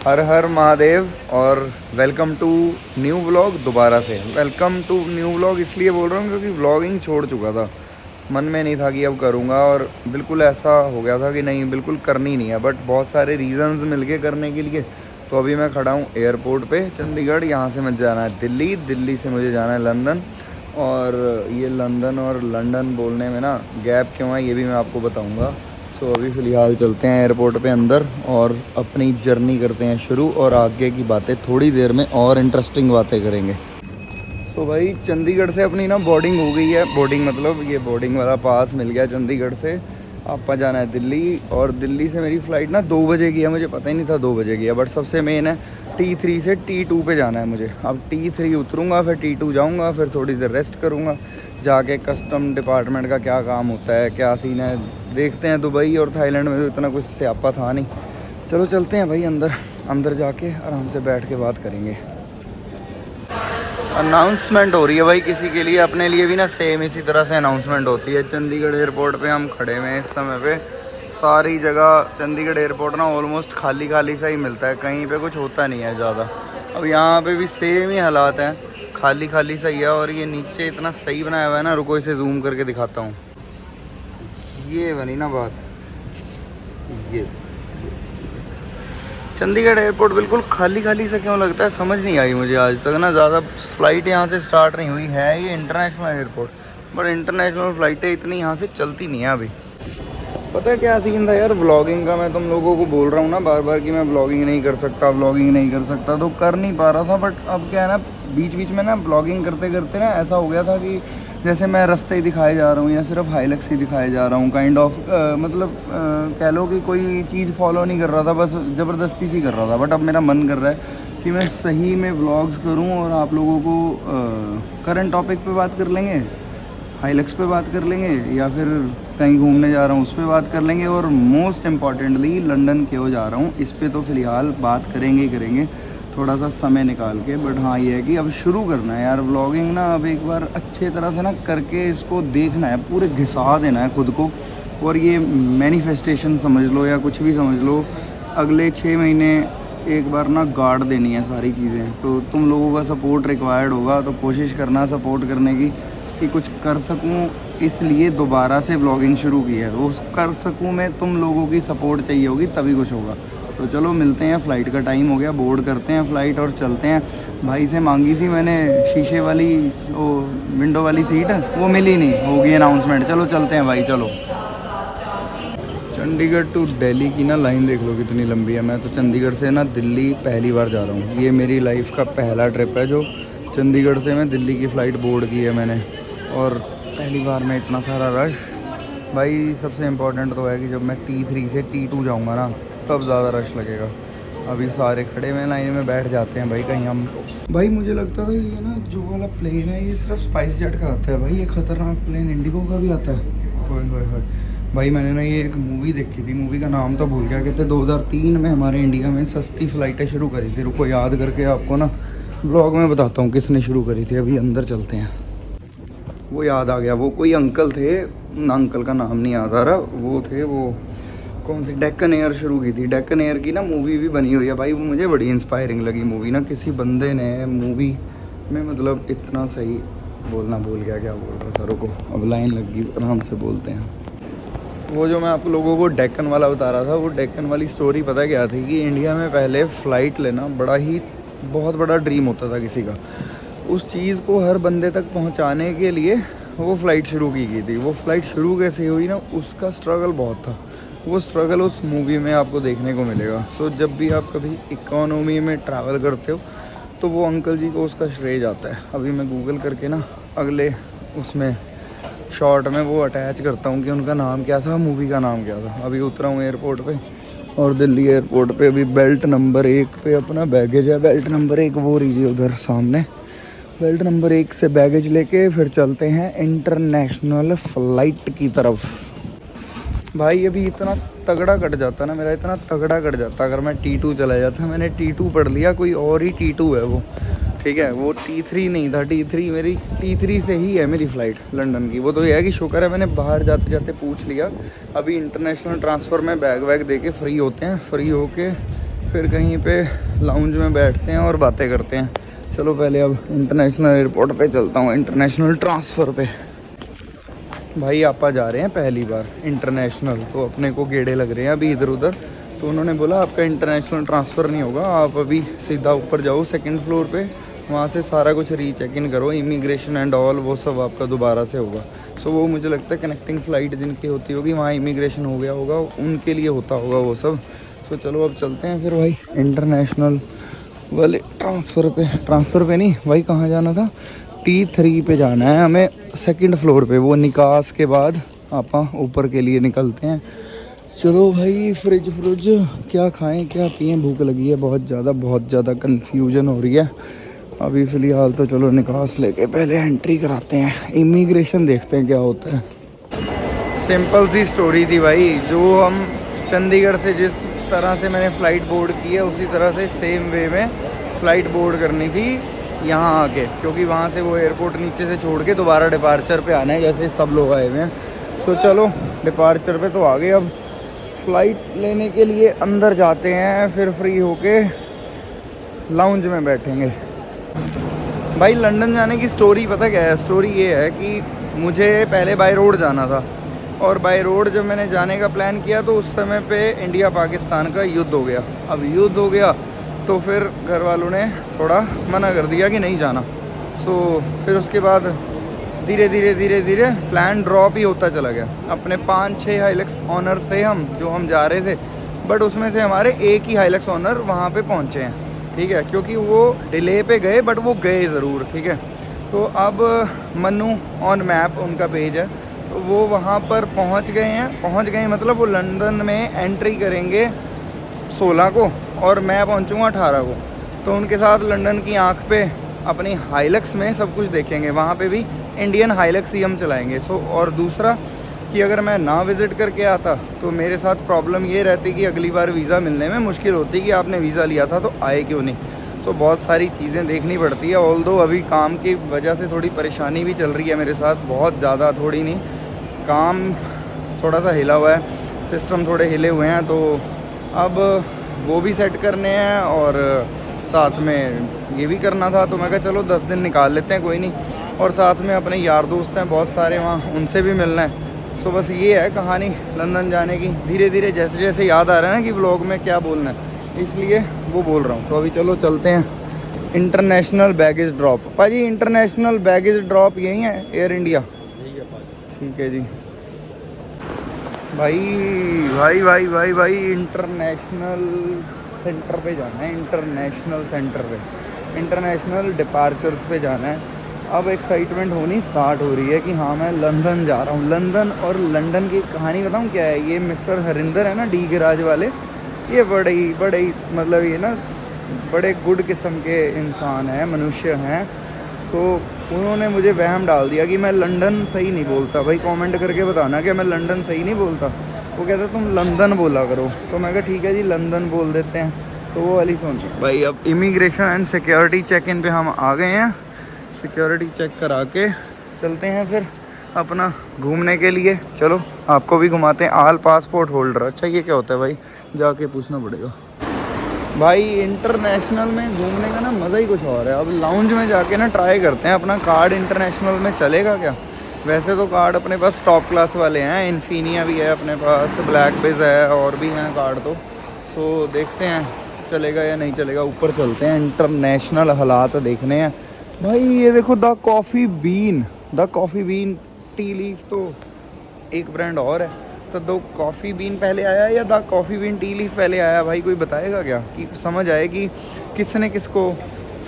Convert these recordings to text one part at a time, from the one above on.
हर हर महादेव और welcome to new vlog. दोबारा से वेलकम टू न्यू व्लॉग इसलिए बोल रहा हूँ क्योंकि व्लॉगिंग छोड़ चुका था। मन में नहीं था कि अब करूँगा और बिल्कुल ऐसा हो गया था कि नहीं बिल्कुल करनी नहीं है, बट बहुत सारे रीज़न्स मिल गए करने के लिए। तो अभी मैं खड़ा हूँ एयरपोर्ट पे चंडीगढ़। यहाँ से मुझे जाना है दिल्ली, दिल्ली से मुझे जाना है लंदन। और ये लंदन और लंदन बोलने में ना गैप क्यों है ये भी मैं आपको बताऊँगा। तो अभी फ़िलहाल चलते हैं एयरपोर्ट पे अंदर और अपनी जर्नी करते हैं शुरू, और आगे की बातें थोड़ी देर में और इंटरेस्टिंग बातें करेंगे। तो भाई चंडीगढ़ से अपनी ना बोर्डिंग हो गई है। बोर्डिंग मतलब ये बोर्डिंग वाला पास मिल गया चंडीगढ़ से। आपका जाना है दिल्ली, और दिल्ली से मेरी फ़्लाइट ना 2 बजे की है। मुझे पता ही नहीं था 2 बजे की है, बट सबसे मेन है T3 से T2 पे जाना है मुझे। अब T3 उतरूँगा, फिर T2 जाऊँगा, फिर थोड़ी देर रेस्ट करूँगा। जाके कस्टम डिपार्टमेंट का क्या काम होता है, क्या सीन है देखते हैं। दुबई और थाईलैंड में तो इतना कुछ स्यापा था नहीं। चलो चलते हैं भाई अंदर। अंदर जाके आराम से बैठ के बात करेंगे। अनाउंसमेंट हो रही है भाई किसी के लिए, अपने लिए भी ना सेम इसी तरह से अनाउंसमेंट होती है। चंडीगढ़ एयरपोर्ट पे हम खड़े हुए हैं इस समय पे। सारी जगह चंडीगढ़ एयरपोर्ट ना ऑलमोस्ट खाली खाली सा ही मिलता है, कहीं पे कुछ होता नहीं है ज़्यादा। अब यहाँ पे भी सेम ही हालात हैं, खाली खाली सा ही है। और ये नीचे इतना सही बनाया हुआ है ना, रुको इसे जूम करके दिखाता हूँ। ये बनी ना बात। यस, चंडीगढ़ एयरपोर्ट बिल्कुल खाली खाली सा क्यों लगता है समझ नहीं आई मुझे आज तक ना। ज़्यादा फ़्लाइट यहाँ से स्टार्ट नहीं हुई है। ये इंटरनेशनल एयरपोर्ट, बट इंटरनेशनल फ़्लाइटें इतनी यहाँ से चलती नहीं है अभी। पता है क्या सीन था यार व्लॉगिंग का। मैं तुम लोगों को बोल रहा हूँ ना बार बार कि मैं व्लॉगिंग नहीं कर सकता, व्लॉगिंग नहीं कर सकता, तो कर नहीं पा रहा था। बट अब क्या है ना, बीच बीच में ना व्लॉगिंग करते करते ना ऐसा हो गया था कि जैसे मैं रास्ते ही दिखाए जा रहा हूँ या सिर्फ हाइलक्स ही दिखाए जा रहा हूँ, काइंड ऑफ मतलब कह लो कि कोई चीज़ फॉलो नहीं कर रहा था, बस ज़बरदस्ती सी कर रहा था। बट अब मेरा मन कर रहा है कि मैं सही में व्लॉग्स करूँ और आप लोगों को करंट टॉपिक पे बात कर लेंगे, हाइलक्स पे बात कर लेंगे, या फिर कहीं घूमने जा रहा हूँ उस पर बात कर लेंगे, और मोस्ट इम्पॉर्टेंटली लंदन क्यों जा रहा हूँ इस पे तो फ़िलहाल बात करेंगे ही करेंगे थोड़ा सा समय निकाल के। बट हाँ ये है कि अब शुरू करना है यार व्लॉगिंग ना। अब एक बार अच्छे तरह से ना करके इसको देखना है, पूरे घिसा देना है खुद को। और ये मैनिफेस्टेशन समझ लो या कुछ भी समझ लो, अगले 6 महीने एक बार ना गाड़ देनी है सारी चीज़ें। तो तुम लोगों का सपोर्ट रिक्वायर्ड होगा, तो कोशिश करना सपोर्ट करने की कि कुछ कर सकूं, इसलिए दोबारा से व्लॉगिंग शुरू की है। वो कर सकूं मैं, तुम लोगों की सपोर्ट चाहिए होगी तभी कुछ होगा। तो चलो मिलते हैं, फ़्लाइट का टाइम हो गया, बोर्ड करते हैं फ़्लाइट और चलते हैं। भाई से मांगी थी मैंने शीशे वाली वो विंडो वाली सीट, वो मिली नहीं, होगी अनाउंसमेंट। चलो चलते हैं भाई, चलो। चंडीगढ़ टू दिल्ली की ना लाइन देख लो कितनी लंबी है। मैं तो चंडीगढ़ से ना दिल्ली पहली बार जा रहा हूँ। ये मेरी लाइफ का पहला ट्रिप है जो चंडीगढ़ से मैं दिल्ली की फ़्लाइट बोर्ड की है मैंने, और पहली बार में इतना सारा रश। भाई सबसे इम्पोर्टेंट तो है कि जब मैं T3 से T2 जाऊँगा ना तब ज़्यादा रश लगेगा। अभी सारे खड़े हुए लाइन में बैठ जाते हैं भाई कहीं हम। भाई मुझे लगता था ये ना जो वाला प्लेन है ये सिर्फ स्पाइस जेट का आता है भाई, ये ख़तरनाक प्लेन इंडिगो का भी आता है। होय भाई मैंने ना ये एक मूवी देखी थी, मूवी का नाम तो भूल गया। कहते 2003 में हमारे इंडिया में सस्ती फ़्लाइटें शुरू करी थी। रुको याद करके आपको ना ब्लॉग में बताता हूँ किसने शुरू करी थी। अभी अंदर चलते हैं। वो याद आ गया, वो कोई अंकल थे, अंकल का नाम नहीं याद आ रहा। वो थे वो कौन सी डेक्कन एयर शुरू की थी। डेक्कन एयर की ना मूवी भी बनी हुई है भाई, वो मुझे बड़ी इंस्पायरिंग लगी मूवी ना। किसी बंदे ने मूवी में मतलब इतना सही बोलना भूल गया क्या बोल रहा था। रुको अब लाइन लगी, आराम से बोलते हैं। वो जो मैं आप लोगों को डेक्कन वाला बता रहा था, वो डेक्कन वाली स्टोरी पता क्या थी कि इंडिया में पहले फ़्लाइट लेना बड़ा ही बहुत बड़ा ड्रीम होता था किसी का। उस चीज़ को हर बंदे तक पहुंचाने के लिए वो फ़्लाइट शुरू की गई थी। वो फ़्लाइट शुरू कैसे हुई ना, उसका स्ट्रगल बहुत था। वो स्ट्रगल उस मूवी में आपको देखने को मिलेगा। सो जब भी आप कभी इकोनॉमी में ट्रैवल करते हो तो वो अंकल जी को उसका श्रेय जाता है। अभी मैं गूगल करके ना अगले उसमें शॉर्ट में वो अटैच करता हूँ कि उनका नाम क्या था, मूवी का नाम क्या था। अभी उतरा हूँ एयरपोर्ट पे, और दिल्ली एयरपोर्ट पे अभी बेल्ट नंबर 1 पे अपना बैगेज है। बेल्ट नंबर 1 वो रही उधर सामने। बेल्ट नंबर 1 से बैगेज लेके फिर चलते हैं इंटरनेशनल फ़्लाइट की तरफ। भाई अभी इतना तगड़ा कट जाता ना मेरा, इतना तगड़ा कट जाता अगर मैं T2 चला जाता। मैंने T2 पढ़ लिया, कोई और ही T2 है वो, ठीक है। वो T3 नहीं था, T3 मेरी T3 से ही है मेरी फ़्लाइट लंदन की। वो तो ये है कि शुक्र है मैंने बाहर जाते जाते पूछ लिया। अभी इंटरनेशनल ट्रांसफ़र में बैग वैग दे के फ्री होते हैं, फ्री होके फिर कहीं पे लाउंज में बैठते हैं और बातें करते हैं। चलो पहले अब इंटरनेशनल एयरपोर्ट पे चलता हूँ, इंटरनेशनल ट्रांसफ़र पे। भाई आपा जा रहे हैं पहली बार इंटरनेशनल, तो अपने को गेड़े लग रहे हैं अभी इधर उधर। तो उन्होंने बोला आपका इंटरनेशनल ट्रांसफ़र नहीं होगा, आप अभी सीधा ऊपर जाओ सेकंड फ्लोर पे, वहाँ से सारा कुछ रीचेक इन करो, इमिग्रेशन एंड ऑल, वो सब आपका दोबारा से होगा। सो वो मुझे लगता है कनेक्टिंग फ़्लाइट जिनकी होती होगी वहाँ इमिग्रेशन हो गया होगा, उनके लिए होता होगा वो सब। तो चलो अब चलते हैं फिर भाई इंटरनेशनल वाले ट्रांसफ़र पे नहीं भाई, कहाँ जाना था, T3 पे जाना है हमें, सेकंड फ्लोर पे। वो निकास के बाद आप ऊपर के लिए निकलते हैं। चलो भाई फ्रिज क्या खाएं क्या पिएं, भूख लगी है बहुत ज़्यादा कन्फ्यूजन हो रही है अभी फ़िलहाल। तो चलो निकास लेके पहले एंट्री कराते हैं, इमिग्रेशन देखते हैं क्या होता है। सिंपल सी स्टोरी थी भाई, जो हम चंडीगढ़ से जिस तरह से मैंने फ़्लाइट बोर्ड की है उसी तरह से सेम वे में फ़्लाइट बोर्ड करनी थी यहाँ आके, क्योंकि वहाँ से वो एयरपोर्ट नीचे से छोड़ के दोबारा डिपार्चर पे आना है जैसे सब लोग आए हुए हैं। सो चलो डिपार्चर पे तो आ गए, अब फ़्लाइट लेने के लिए अंदर जाते हैं, फिर फ्री होके लाउंज में बैठेंगे। भाई लंदन जाने की स्टोरी पता क्या है, स्टोरी ये है कि मुझे पहले बाय रोड जाना था, और बाय रोड जब मैंने जाने का प्लान किया तो उस समय पे इंडिया पाकिस्तान का युद्ध हो गया। अब युद्ध हो गया तो फिर घर वालों ने थोड़ा मना कर दिया कि नहीं जाना। सो फिर उसके बाद धीरे धीरे प्लान ड्रॉप ही होता चला गया। अपने 5-6 हाइलक्स ऑनर्स थे जो हम जा रहे थे, बट उसमें से हमारे एक ही हाइलक्स ऑनर वहाँ पे पहुँचे हैं, ठीक है, क्योंकि वो डिले पे गए बट वो गए ज़रूर, ठीक है। तो अब मन्नू ऑन मैप उनका पेज है, तो वो वहाँ पर पहुँच गए मतलब वो लंदन में एंट्री करेंगे 16 को और मैं पहुँचूँगा 18 को। तो उनके साथ लंदन की आँख पे अपनी हाइलक्स में सब कुछ देखेंगे, वहाँ पे भी इंडियन हाइलक्स ही हम चलाएँगे। सो और दूसरा कि अगर मैं ना विज़िट करके आता तो मेरे साथ प्रॉब्लम ये रहती कि अगली बार वीज़ा मिलने में मुश्किल होती कि आपने वीज़ा लिया था तो आए क्यों नहीं। सो बहुत सारी चीज़ें देखनी पड़ती है। ऑल्दो अभी काम की वजह से थोड़ी परेशानी भी चल रही है मेरे साथ, बहुत ज़्यादा, थोड़ी नहीं, काम थोड़ा सा हिला हुआ है, सिस्टम थोड़े हिले हुए हैं, तो अब वो भी सेट करने हैं और साथ में ये भी करना था। तो मैं कहा चलो 10 दिन निकाल लेते हैं, कोई नहीं, और साथ में अपने यार दोस्त हैं बहुत सारे वहाँ, उनसे भी मिलना है। सो बस ये है कहानी लंदन जाने की। धीरे धीरे जैसे जैसे याद आ रहा है ना कि व्लॉग में क्या बोलना है, इसलिए वो बोल रहा हूँ। तो अभी चलो चलते हैं इंटरनेशनल बैगेज ड्रॉप। भाजी इंटरनेशनल बैगेज ड्रॉप यही है एयर इंडिया? ठीक है जी। भाई इंटरनेशनल सेंटर पे जाना है, इंटरनेशनल सेंटर पे, इंटरनेशनल डिपार्चर्स पे जाना है। अब एक्साइटमेंट होनी स्टार्ट हो रही है कि हाँ मैं लंदन जा रहा हूँ। लंदन और लंदन की कहानी बताऊँ क्या है। ये मिस्टर हरिंदर है ना, डी गैराज वाले, ये बड़े ही मतलब ये ना बड़े गुड किस्म के इंसान हैं, मनुष्य हैं। तो उन्होंने मुझे वहम डाल दिया कि मैं लंदन सही नहीं बोलता। भाई कमेंट करके बताना कि मैं लंदन सही नहीं बोलता। वो कहता तुम लंदन बोला करो, तो मैं कहा ठीक है जी लंदन बोल देते हैं। तो वो वाली सुन भाई। अब immigration and security check in पे हम आ गए हैं, सिक्योरिटी चेक करा के चलते हैं फिर अपना घूमने के लिए। चलो आपको भी घुमाते हैं। आल पासपोर्ट होल्डर, अच्छा ये क्या होता है भाई, जाके पूछना पड़ेगा। भाई इंटरनेशनल में घूमने का ना मज़ा ही कुछ और है। अब लाउंज में जाके ना ट्राई करते हैं अपना कार्ड इंटरनेशनल में चलेगा क्या। वैसे तो कार्ड अपने पास टॉप क्लास वाले हैं, इन्फिनिया भी है अपने पास, ब्लैक बेज है, और भी हैं कार्ड। तो देखते हैं चलेगा या नहीं चलेगा। ऊपर चलते हैं, इंटरनेशनल हालात देखने हैं। भाई ये देखो the coffee been T leaf, तो एक ब्रांड और है। तो द कॉफ़ी बीन पहले आया या the coffee been T leaf पहले आया, भाई कोई बताएगा क्या, कि समझ आए कि किसने किसको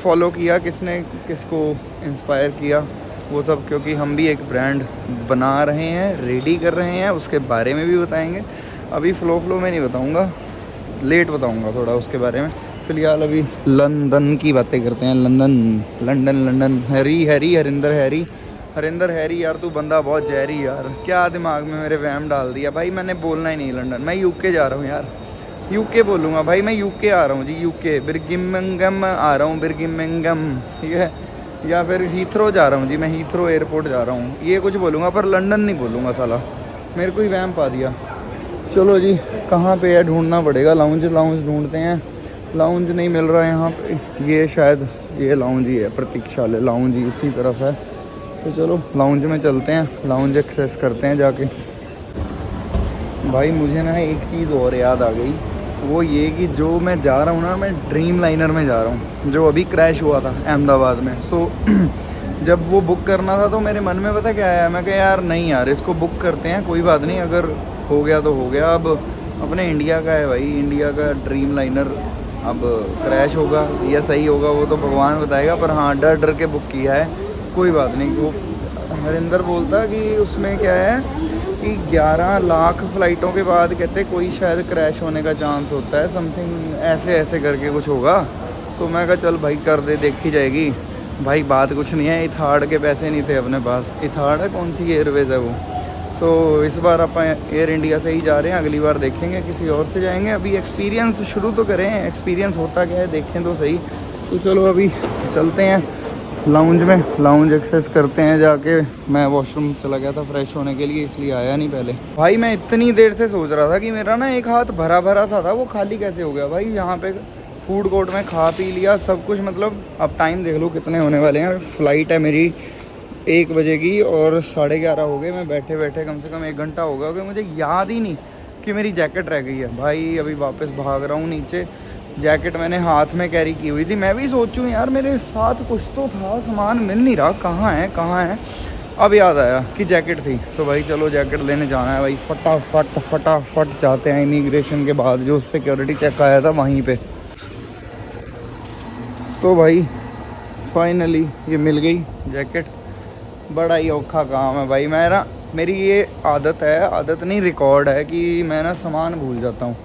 फॉलो किया, किसने किसको इंस्पायर किया वो सब। क्योंकि हम भी एक ब्रांड बना रहे हैं, रेडी कर रहे हैं, उसके बारे में भी बताएंगे। अभी फ्लो में नहीं बताऊंगा, लेट बताऊंगा थोड़ा उसके बारे में। फ़िलहाल अभी लंदन की बातें करते हैं। लंदन हरिंदर हैरी यार तू बंदा बहुत जहरी यार, क्या दिमाग में मेरे वहम डाल दिया भाई। मैंने बोलना ही नहीं लंदन, मैं यूके जा रहा हूँ यार, यूके बोलूँगा भाई। मैं यूके आ रहा हूँ जी, यूके बिर्मिंघम आ रहा हूँ, बिर्मिंघम, ठीक है। या फिर हीथ्रो जा रहा हूँ जी, मैं हीथ्रो एयरपोर्ट जा रहा हूँ, ये कुछ बोलूँगा पर लंदन नहीं बोलूँगा साला, मेरे को ही वहम पा दिया। चलो जी कहाँ पे है ढूंढना पड़ेगा, लाउंज ढूंढते हैं। लाउंज नहीं मिल रहा है यहाँ पे। ये शायद ये लाउंज ही है, प्रतीक्षालय लाउंज ही इसी तरफ है। तो चलो लाउंज में चलते हैं, लाउंज एक्सेस करते हैं जाके। भाई मुझे ना एक चीज़ और याद आ गई, वो ये कि जो मैं जा रहा हूँ ना, मैं ड्रीम लाइनर में जा रहा हूँ जो अभी क्रैश हुआ था अहमदाबाद में। सो जब वो बुक करना था तो मेरे मन में पता क्या आया, मैं कहा यार नहीं यार इसको बुक करते हैं, कोई बात नहीं, अगर हो गया तो हो गया। अब अपने इंडिया का है भाई, इंडिया का ड्रीम लाइनर, अब क्रैश होगा या सही होगा वो तो भगवान बताएगा, पर हाँ डर डर के बुक किया है, कोई बात नहीं। वो हरिंदर बोलता कि उसमें क्या है कि 11 लाख फ़्लाइटों के बाद कहते कोई शायद क्रैश होने का चांस होता है, समथिंग ऐसे ऐसे करके कुछ होगा। सो मैं कहा चल भाई कर दे, देखी जाएगी। भाई बात कुछ नहीं है, इथाड़ के पैसे नहीं थे अपने पास। इथाड़ है कौन सी एयरवेज़ है वो। सो इस बार आप एयर इंडिया से ही जा रहे हैं, अगली बार देखेंगे किसी और से जाएंगे। अभी एक्सपीरियंस शुरू तो करें, एक्सपीरियंस होता क्या है देखें तो सही। तो चलो अभी चलते हैं लाउंज में, लाउंज एक्सेस करते हैं जाके। मैं वॉशरूम चला गया था फ्रेश होने के लिए, इसलिए आया नहीं पहले। भाई मैं इतनी देर से सोच रहा था कि मेरा ना एक हाथ भरा भरा सा था, वो खाली कैसे हो गया। भाई यहाँ पे फूड कोर्ट में खा पी लिया सब कुछ, मतलब अब टाइम देख लो कितने होने वाले हैं। फ़्लाइट है मेरी 1 बजे की और 11:30 हो गए। मैं बैठे बैठे कम से कम 1 घंटा हो गया, क्योंकि मुझे याद ही नहीं कि मेरी जैकेट रह गई है। भाई अभी वापस भाग रहा हूँ नीचे, जैकेट मैंने हाथ में कैरी की हुई थी। मैं भी सोचूं यार मेरे साथ कुछ तो था, सामान मिल नहीं रहा, कहाँ है कहाँ है। अब याद आया कि जैकेट थी। सो भाई चलो जैकेट लेने जाना है भाई, फटाफट फटाफट जाते हैं। इमिग्रेशन के बाद जो सिक्योरिटी चेक आया था वहीं पे। तो भाई फाइनली ये मिल गई जैकेट। बड़ा ही औखा काम है भाई। मेरी ये आदत है, आदत नहीं रिकॉर्ड है कि मैं ना सामान भूल जाता हूँ,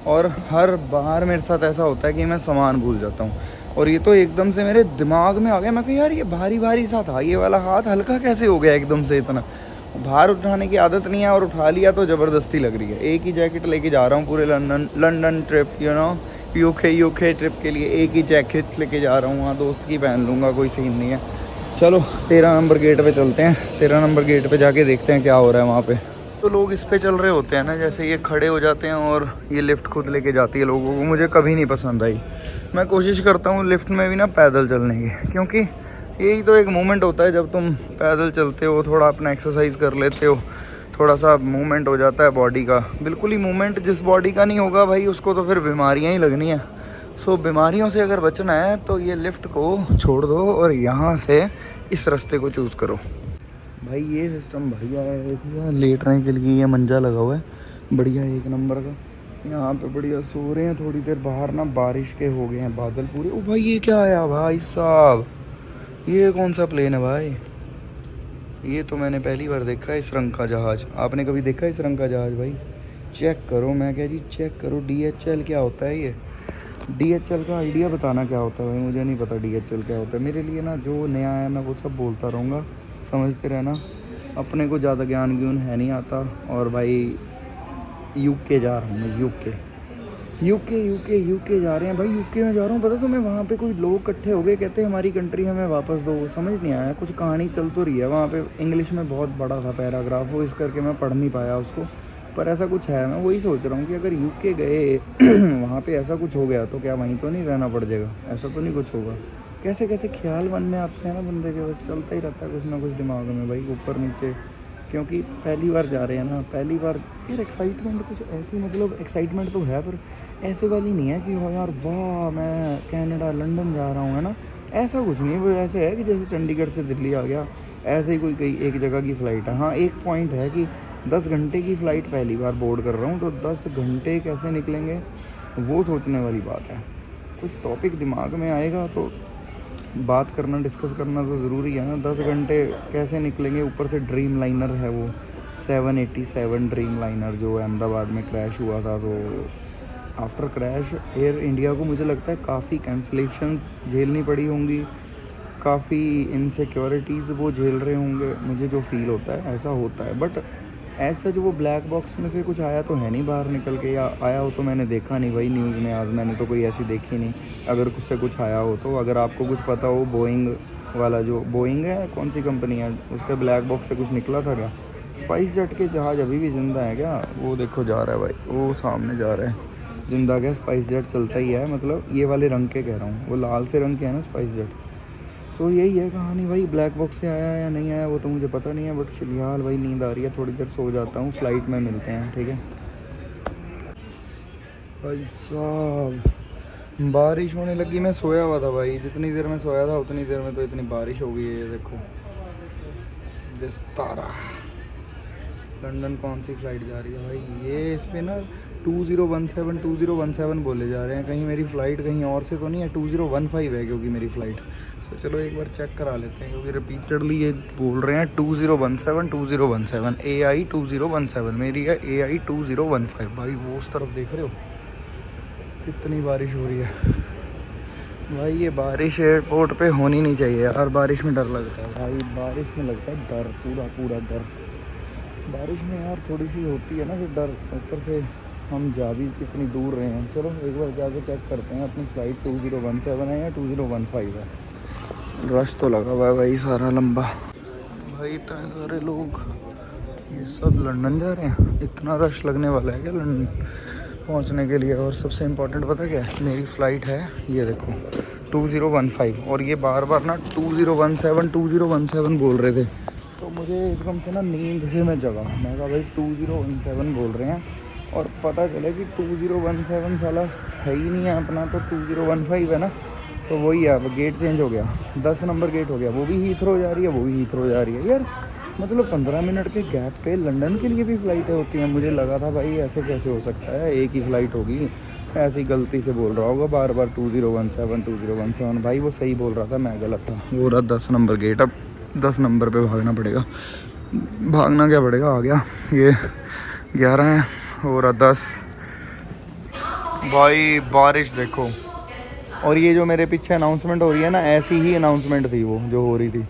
और हर बार मेरे साथ ऐसा होता है कि मैं सामान भूल जाता हूँ। और ये तो एकदम से मेरे दिमाग में आ गया। मैं कहा यार ये भारी भारी सा था, ये वाला हाथ हल्का कैसे हो गया एकदम से। इतना भार उठाने की आदत नहीं है, और उठा लिया तो ज़बरदस्ती लग रही है। एक ही जैकेट लेके जा रहा हूँ पूरे लंदन ट्रिप, यूके ट्रिप के लिए एक ही जैकेट लेके जा रहा हूँ। वहाँ दोस्त की पहन लूँगा, कोई सीन नहीं है। चलो 13 नंबर गेट पे चलते हैं, 13 नंबर गेट पे जाके देखते हैं क्या हो रहा है वहाँ पे। तो लोग इस पे चल रहे होते हैं ना, जैसे ये खड़े हो जाते हैं और ये लिफ्ट खुद लेके जाती है लोगों को। मुझे कभी नहीं पसंद आई। मैं कोशिश करता हूँ लिफ्ट में भी ना पैदल चलने की, क्योंकि यही तो एक मोमेंट होता है जब तुम पैदल चलते हो, थोड़ा अपना एक्सरसाइज कर लेते हो, थोड़ा सा मूवमेंट हो जाता है बॉडी का। बिल्कुल ही मूवमेंट जिस बॉडी का नहीं होगा भाई उसको तो फिर बीमारियाँ ही लगनी है। सो बीमारियों से अगर बचना है तो ये लिफ्ट को छोड़ दो और यहाँ से इस रास्ते को चूज़ करो। भाई ये सिस्टम बढ़िया है, लेटने के लिए ये मंजा लगा हुआ है बढ़िया, 1 नंबर का। यहाँ पे बढ़िया सो रहे हैं। थोड़ी देर बाहर ना बारिश के हो गए हैं बादल पूरे। ओ भाई ये क्या आया भाई साहब, ये कौन सा प्लेन है भाई। ये तो मैंने पहली बार देखा है इस रंग का जहाज़। आपने कभी देखा है इस रंग का जहाज़ भाई? चेक करो, मैं कह जी चेक करो। DHL क्या होता है ये? DHL का आइडिया बताना क्या होता है भाई, मुझे नहीं पता DHL क्या होता है। मेरे लिए ना जो नया है मैं वो सब बोलता रहूँगा, समझते रहना। अपने को ज़्यादा ज्ञान है नहीं आता। और भाई यूके जा रहा हूँ मैं, यूके जा रहे हैं भाई। यूके में जा रहा हूँ, पता तुम्हें वहाँ पे कोई लोग इकट्ठे हो गए, कहते हैं हमारी कंट्री हमें वापस दो। समझ नहीं आया, कुछ कहानी चल तो रही है वहाँ पे। इंग्लिश में बहुत बड़ा था पैराग्राफ, वो इस करके मैं पढ़ नहीं पाया उसको, पर ऐसा कुछ है। मैं वही सोच रहा हूँ कि अगर यूके गए वहाँ पे ऐसा कुछ हो गया तो क्या वहीं तो नहीं रहना पड़ जाएगा? ऐसा तो नहीं कुछ होगा? कैसे कैसे ख्याल मन में आते हैं ना बंदे के, बस चलता ही रहता है कुछ ना कुछ दिमाग में भाई, ऊपर नीचे। क्योंकि पहली बार जा रहे हैं ना, पहली बार यार एक्साइटमेंट कुछ ऐसी, मतलब एक्साइटमेंट तो है पर ऐसे वाली नहीं है कि हो यार वाह मैं कनाडा लंदन जा रहा हूँ, है ना। ऐसा कुछ नहीं है, वो ऐसे है कि जैसे चंडीगढ़ से दिल्ली आ गया, ऐसे ही कोई एक जगह की फ़्लाइट है। हाँ एक पॉइंट है कि 10 घंटे की फ़्लाइट पहली बार बोर्ड कर रहा हूँ, तो 10 घंटे कैसे निकलेंगे वो सोचने वाली बात है। कुछ टॉपिक दिमाग में आएगा तो बात करना, डिस्कस करना तो ज़रूरी है ना। 10 घंटे कैसे निकलेंगे? ऊपर से ड्रीम लाइनर है वो 787 ड्रीम लाइनर जो अहमदाबाद में क्रैश हुआ था। तो आफ्टर क्रैश एयर इंडिया को मुझे लगता है काफ़ी कैंसलेशंस झेलनी पड़ी होंगी, काफ़ी इनसिक्योरिटीज़ वो झेल रहे होंगे, मुझे जो फील होता है ऐसा होता है। बट ऐसा जो वो ब्लैक बॉक्स में से कुछ आया तो है नहीं बाहर निकल के, या आया हो तो मैंने देखा नहीं भाई न्यूज़ में। आज मैंने तो कोई ऐसी देखी नहीं, अगर उससे कुछ आया हो तो। अगर आपको कुछ पता हो, बोइंग वाला जो बोइंग है, कौन सी कंपनी है, उसके ब्लैक बॉक्स से कुछ निकला था क्या? स्पाइस जेट के जहाज़ अभी भी ज़िंदा है क्या? वो देखो जा रहा है भाई, वो सामने जा रहा है। जिंदा गैस स्पाइस जेट चलता ही है, मतलब ये वाले रंग के कह रहा हूँ, वो लाल से रंग के है ना स्पाइस जेट। सो यही है कहानी भाई। ब्लैक बॉक्स से आया या नहीं आया वो तो मुझे पता नहीं है, बट फिलहाल भाई नींद आ रही है, थोड़ी देर सो जाता हूँ, फ्लाइट में मिलते हैं, ठीक है भाई साहब। बारिश होने लगी, मैं सोया हुआ था भाई, जितनी देर में सोया था उतनी देर में तो इतनी बारिश हो गई है। ये देखो विस्तारा, लंदन कौन सी फ़्लाइट जा रही है भाई? ये इस पर ना 2017 बोले जा रहे हैं, कहीं मेरी फ़्लाइट कहीं और से तो नहीं है, 2015 है क्योंकि मेरी फ़्लाइट। तो चलो एक बार चेक करा लेते हैं, क्योंकि रिपीटेडली ये बोल रहे हैं 2017 AI 2017, मेरी है AI 2015। भाई वो उस तरफ देख रहे हो कितनी बारिश हो रही है भाई। ये बारिश एयरपोर्ट पे होनी नहीं चाहिए यार, बारिश में डर लगता है भाई, बारिश में लगता है डर, पूरा पूरा डर। बारिश में यार थोड़ी सी होती है ना फिर डर, ऊपर से हम जा भी इतनी दूर रहे हैं। चलो एक बार जाके चेक करते हैं अपनी फ़्लाइट 2017 है या 2015 है। रश तो लगा हुआ है भाई सारा लंबा। भाई इतने सारे लोग, ये सब लंदन जा रहे हैं, इतना रश लगने वाला है क्या लंदन पहुंचने के लिए? और सबसे इम्पोर्टेंट पता क्या है, मेरी फ़्लाइट है ये देखो 2015, और ये बार बार ना 2017 बोल रहे थे, तो मुझे एकदम से ना नींद से मैं जगा, मैं कहा भाई 2017 बोल रहे हैं, और पता चला कि 2017 साला है ही नहीं है अपना, तो 2015 है ना, तो वही है। अब गेट चेंज हो गया, 10 नंबर गेट हो गया, वो भी हीथ्रो जा रही है, वो भी हीथ्रो जा रही है यार। मतलब 15 मिनट के गैप पे लंदन के लिए भी फ़्लाइटें होती हैं। मुझे लगा था भाई ऐसे कैसे हो सकता है, एक ही फ़्लाइट होगी, ऐसी गलती से बोल रहा होगा बार बार 2017। भाई वो सही बोल रहा था, मैं गलत था। वो रहा 10 नंबर गेट, अब 10 नंबर पे भागना पड़ेगा। भागना क्या पड़ेगा, आ गया ये 11 है, हो रहा 10। भाई बारिश देखो, और ये जो मेरे पीछे अनाउंसमेंट हो रही है ना, ऐसी ही अनाउंसमेंट थी वो जो हो रही थी।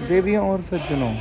देवियों और सज्जनों,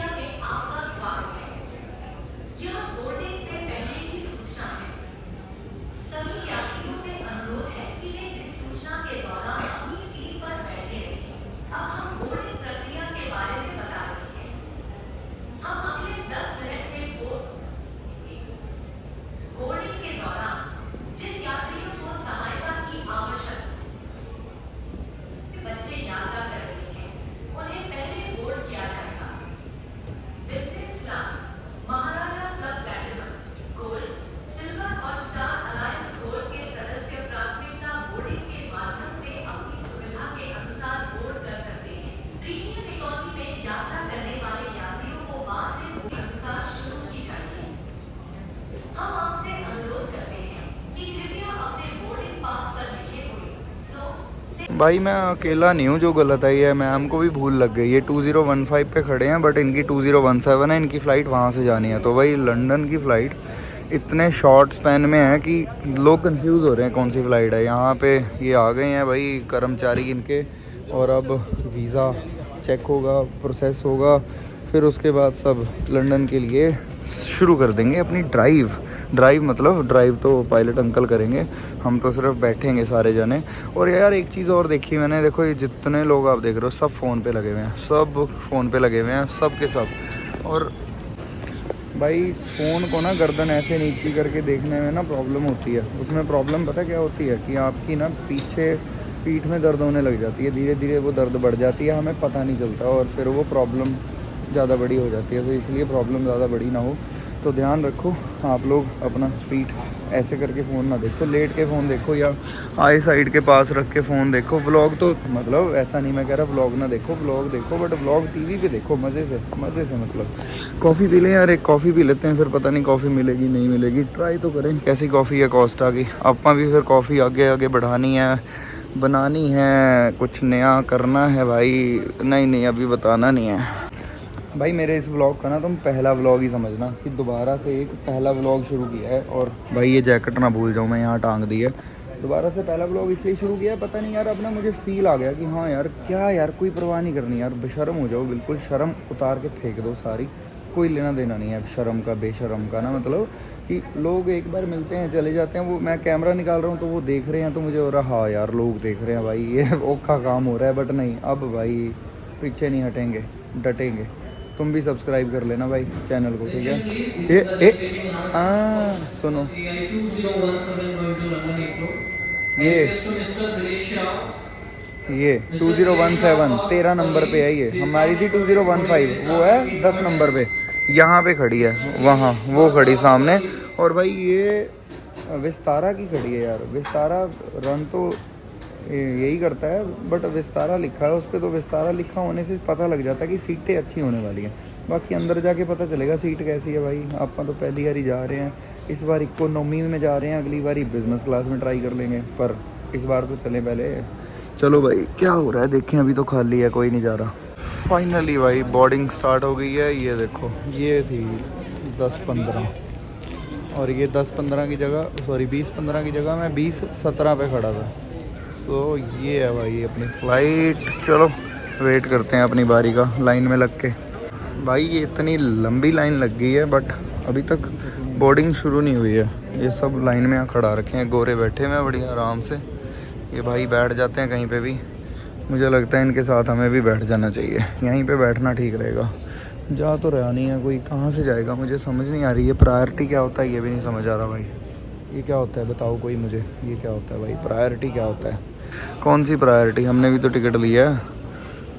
भाई मैं अकेला नहीं हूँ जो गलत है, ये मैम को भी भूल लग गई। ये 2015 पे खड़े हैं, बट इनकी 2017 है, इनकी फ़्लाइट वहाँ से जानी है। तो भाई लंदन की फ़्लाइट इतने शॉर्ट स्पैन में है कि लोग कंफ्यूज हो रहे हैं कौन सी फ़्लाइट है। यहाँ पे ये आ गए हैं भाई कर्मचारी इनके, और अब वीज़ा चेक होगा, प्रोसेस होगा, फिर उसके बाद सब लंदन के लिए शुरू कर देंगे अपनी ड्राइव मतलब ड्राइव तो पायलट अंकल करेंगे, हम तो सिर्फ बैठेंगे सारे जने। और यार एक चीज़ और देखी मैंने, देखो ये जितने लोग आप देख रहे हो सब फ़ोन पे लगे हुए हैं, सब फ़ोन पे लगे हुए हैं, सब के सब। और भाई फ़ोन को ना गर्दन ऐसे नीचे करके देखने में ना प्रॉब्लम होती है। उसमें प्रॉब्लम पता क्या होती है कि आपकी ना पीछे पीठ में दर्द होने लग जाती है, धीरे धीरे वो दर्द बढ़ जाती है, हमें पता नहीं चलता, और फिर वो प्रॉब्लम ज़्यादा बड़ी हो जाती है। तो इसलिए प्रॉब्लम ज़्यादा बड़ी ना हो तो ध्यान रखो आप लोग, अपना पीठ ऐसे करके फ़ोन ना देखो, लेट के फ़ोन देखो, या आई साइड के पास रख के फ़ोन देखो। व्लॉग तो मतलब ऐसा नहीं मैं कह रहा व्लॉग ना देखो, व्लॉग देखो, बट व्लॉग टीवी पे देखो मज़े से। मतलब कॉफ़ी पी लें यार, एक कॉफ़ी पी लेते हैं, फिर पता नहीं कॉफ़ी मिलेगी नहीं मिलेगी, ट्राई तो करें कैसी कॉफ़ी है कोस्टा की। आपा भी फिर कॉफ़ी आगे आगे बढ़ानी है, बनानी है, कुछ नया करना है भाई। नहीं अभी बताना नहीं है भाई। मेरे इस व्लॉग का ना तुम पहला व्लॉग ही समझना, कि दोबारा से एक पहला व्लॉग शुरू किया है। और भाई ये जैकेट ना भूल जाऊँ, मैं यहाँ टांग दी है। दोबारा से पहला व्लॉग इसलिए शुरू किया है, पता नहीं यार, अब ना मुझे फ़ील आ गया कि हाँ यार क्या यार, कोई परवाह नहीं करनी यार, बेशर्म हो जाओ, बिल्कुल शर्म उतार के फेंक दो सारी, कोई लेना देना नहीं है शर्म का बेशर्म का ना। मतलब कि लोग एक बार मिलते हैं चले जाते हैं, वो मैं कैमरा निकाल रहा हूँ तो वो देख रहे हैं, तो मुझे हो रहा हाँ यार लोग देख रहे हैं भाई, ये औखा काम हो रहा है। बट नहीं, अब भाई पीछे नहीं हटेंगे, डटेंगे, तुम भी सब्सक्राइब कर लेना भाई चैनल को, ठीक है। सुनो ये 2017 13 नंबर पे है, ये हमारी थी 2015, वो है 10 नंबर पे। यहाँ पे खड़ी है, वहाँ वो खड़ी सामने। और भाई ये विस्तारा की खड़ी है यार। विस्तारा रन तो यही करता है, बट विस्तारा लिखा है उस पर, तो विस्तारा लिखा होने से पता लग जाता है कि सीटें अच्छी होने वाली हैं। बाकी अंदर जाके पता चलेगा सीट कैसी है भाई। आप तो पहली बार ही जा रहे हैं, इस बार इकोनॉमी में जा रहे हैं, अगली बार बिज़नेस क्लास में ट्राई कर लेंगे, पर इस बार तो चलें पहले। चलो भाई क्या हो रहा है देखें, अभी तो खाली है, कोई नहीं जा रहा। फाइनली भाई बोर्डिंग स्टार्ट हो गई है। ये देखो, ये थी 10-15 और ये 10-15 की जगह, सॉरी 20-15 की जगह मैं 20-17 पे खड़ा था। तो ये है भाई अपनी फ़्लाइट। चलो वेट करते हैं अपनी बारी का लाइन में लग के। भाई ये इतनी लंबी लाइन लग गई है, बट अभी तक बोर्डिंग शुरू नहीं हुई है। ये सब लाइन में यहाँ खड़ा रखे हैं, गोरे बैठे हुए हैं बढ़िया आराम से। ये भाई बैठ जाते हैं कहीं पे भी, मुझे लगता है इनके साथ हमें भी बैठ जाना चाहिए। यहीं पे बैठना ठीक रहेगा। जा तो रहा नहीं है कोई, कहाँ से जाएगा मुझे समझ नहीं आ रही है। प्रायोरिटी क्या होता है ये भी नहीं समझ आ रहा भाई। ये क्या होता है बताओ कोई मुझे, ये क्या होता है भाई? प्रायोरिटी क्या होता है? कौन सी प्रायोरिटी? हमने भी तो टिकट लिया है।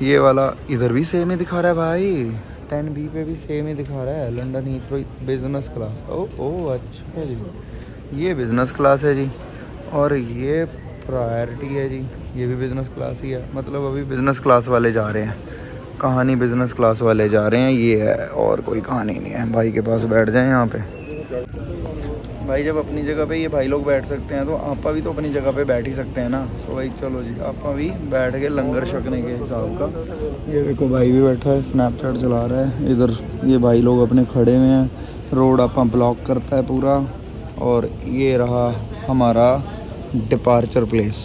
ये वाला इधर भी सेम ही दिखा रहा है भाई, 10B पे भी सेम ही दिखा रहा है, लंदन हीथ्रो बिजनेस क्लास। ओह अच्छा जी, ये बिज़नेस क्लास है जी, और ये प्रायोरिटी है जी, ये भी बिज़नेस क्लास ही है। मतलब अभी बिज़नेस क्लास वाले जा रहे हैं, कहानी बिज़नेस क्लास वाले जा रहे हैं, ये है, और कोई कहानी नहीं है। भाई के पास बैठ जाएं यहाँ पे। भाई जब अपनी जगह पे ये भाई लोग बैठ सकते हैं, तो आपा भी तो अपनी जगह पे बैठ ही सकते हैं ना। तो भाई चलो जी, आपा भी बैठ के लंगर छकने के हिसाब का। ये देखो भाई भी बैठा है, स्नैपचैट चला रहा है। इधर ये भाई लोग अपने खड़े हुए हैं, रोड आपा ब्लॉक करता है पूरा। और ये रहा हमारा डिपार्चर प्लेस।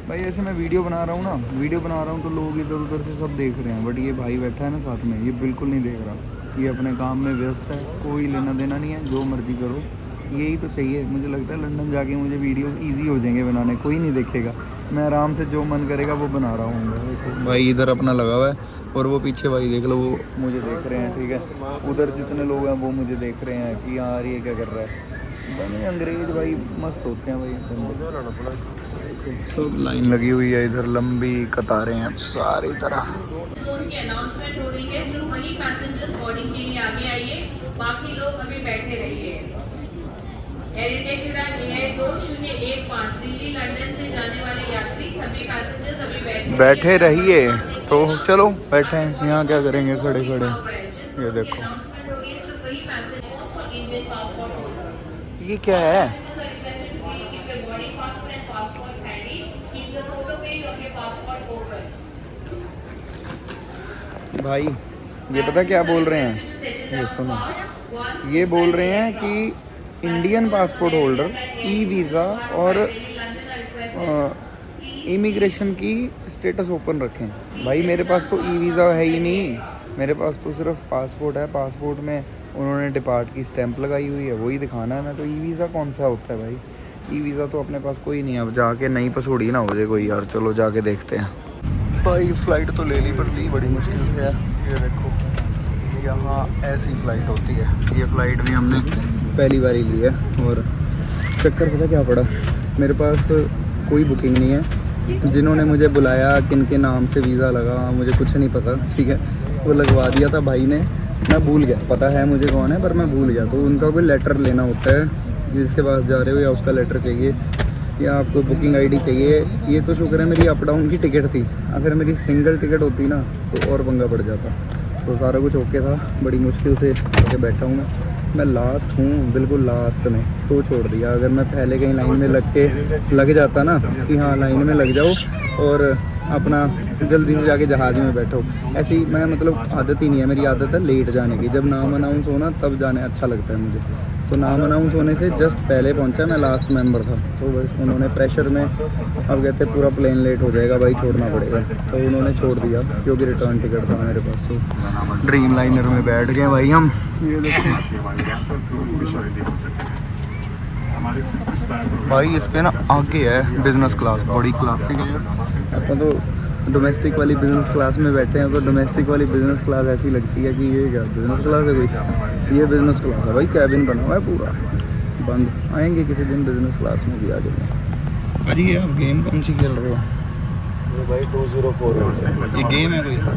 भाई ऐसे मैं वीडियो बना रहा हूँ ना, वीडियो बना रहा हूँ तो लोग इधर उधर से सब देख रहे हैं, बट ये भाई बैठा है ना साथ में, ये बिल्कुल नहीं देख रहा। ये अपने काम में व्यस्त है, कोई लेना देना नहीं है, जो मर्जी करो। यही तो चाहिए मुझे लगता है। लंदन जाके मुझे वीडियोस इजी हो जाएंगे बनाने, कोई नहीं देखेगा। मैं आराम से जो मन करेगा वो बना रहा हूँ। भाई इधर अपना लगा हुआ है, और वो पीछे भाई देख लो, वो मुझे देख रहे हैं, ठीक है। उधर जितने लोग हैं वो मुझे देख रहे हैं कि यार ये क्या कर रहा है। बने अंग्रेज भाई मस्त होते हैं भाई। सब लाइन लगी हुई है इधर, लंबी कतारें हैं सारी तरफ। जोन की अनाउंसमेंट हो रही है, सिर्फ वही पैसेंजर्स बोर्डिंग के लिए आगे आइए, बाकी लोग अभी बैठे रहिए। एयर इंडिया की उड़ान AI 2015 दिल्ली लंदन से जाने वाले यात्री सभी पैसेंजर्स अभी बैठे रहिए। तो चलो बैठे हैं, यहाँ क्या करेंगे खड़े खड़े। ये देखो ये क्या है भाई? ये पता क्या बोल रहे हैं, ये सुनो। ये बोल रहे हैं कि Indian passport holder e visa और इमिग्रेशन की स्टेटस ओपन रखें। भाई मेरे पास तो ई वीज़ा है ही नहीं, मेरे पास तो सिर्फ पासपोर्ट है। पासपोर्ट में उन्होंने डिपार्ट की स्टैंप लगाई हुई है, वही दिखाना है। मैं तो ई वीज़ा कौन सा होता है भाई? ई वीज़ा तो अपने पास कोई नहीं है। अब जाके नई पसोड़ी ना हो जाए कोई यार। चलो जाके देखते हैं। भाई फ़्लाइट तो ले ली पर ली बड़ी मुश्किल से है। ये देखो यहाँ ऐसी फ़्लाइट होती है। ये फ़्लाइट भी हमने पहली बार ही ली है, और चक्कर पता क्या पड़ा, मेरे पास कोई बुकिंग नहीं है। जिन्होंने मुझे बुलाया, किन के नाम से वीज़ा लगा मुझे कुछ नहीं पता, ठीक है। वो लगवा दिया था भाई ने, मैं भूल गया, पता है मुझे कौन है पर मैं भूल गया। तो उनका कोई लेटर लेना होता है, जिसके पास जा रहे हो या उसका लेटर चाहिए, या आपको बुकिंग आईडी चाहिए। ये तो शुक्र है मेरी अप डाउन की टिकट थी, अगर मेरी सिंगल टिकट होती ना तो और पंगा पड़ जाता। तो सारा कुछ ओके था, बड़ी मुश्किल से आके बैठा हूँ मैं लास्ट हूँ, बिल्कुल लास्ट में। तो छोड़ दिया, अगर मैं पहले कहीं लाइन में लग जाता ना कि हाँ लाइन में लग जाओ और अपना जल्दी से जाके जहाज़ में बैठो, ऐसी मैं मतलब आदत ही नहीं है। मेरी आदत है लेट जाने की, जब नाम अनाउंस होना तब जाने अच्छा लगता है मुझे। तो नाम अनाउंस होने से जस्ट पहले पहुंचा, मैं लास्ट मेंबर था। तो बस उन्होंने प्रेशर में अब कहते पूरा प्लेन लेट हो जाएगा भाई, छोड़ना पड़ेगा। तो उन्होंने छोड़ दिया क्योंकि रिटर्न टिकट था मेरे पास। तो ड्रीम लाइनर में बैठ गए भाई हम। ये देखो भाई, इसके ना आगे है बिजनेस क्लास, बड़ी क्लासिक है। अपन तो डोमेस्टिक वाली बिजनेस क्लास में बैठे हैं तो डोमेस्टिक वाली बिजनेस क्लास ऐसी लगती है कि ये क्या बिजनेस क्लास है कोई, ये बिजनेस क्लास है भाई, कैबिन बना हुआ है पूरा बंद। आएंगे किसी दिन बिजनेस क्लास में भी आ जाएंगे। भाई आप गेम कौन सी खेल रहे हो? भाई 2048 ये गेम है कोई? हाँ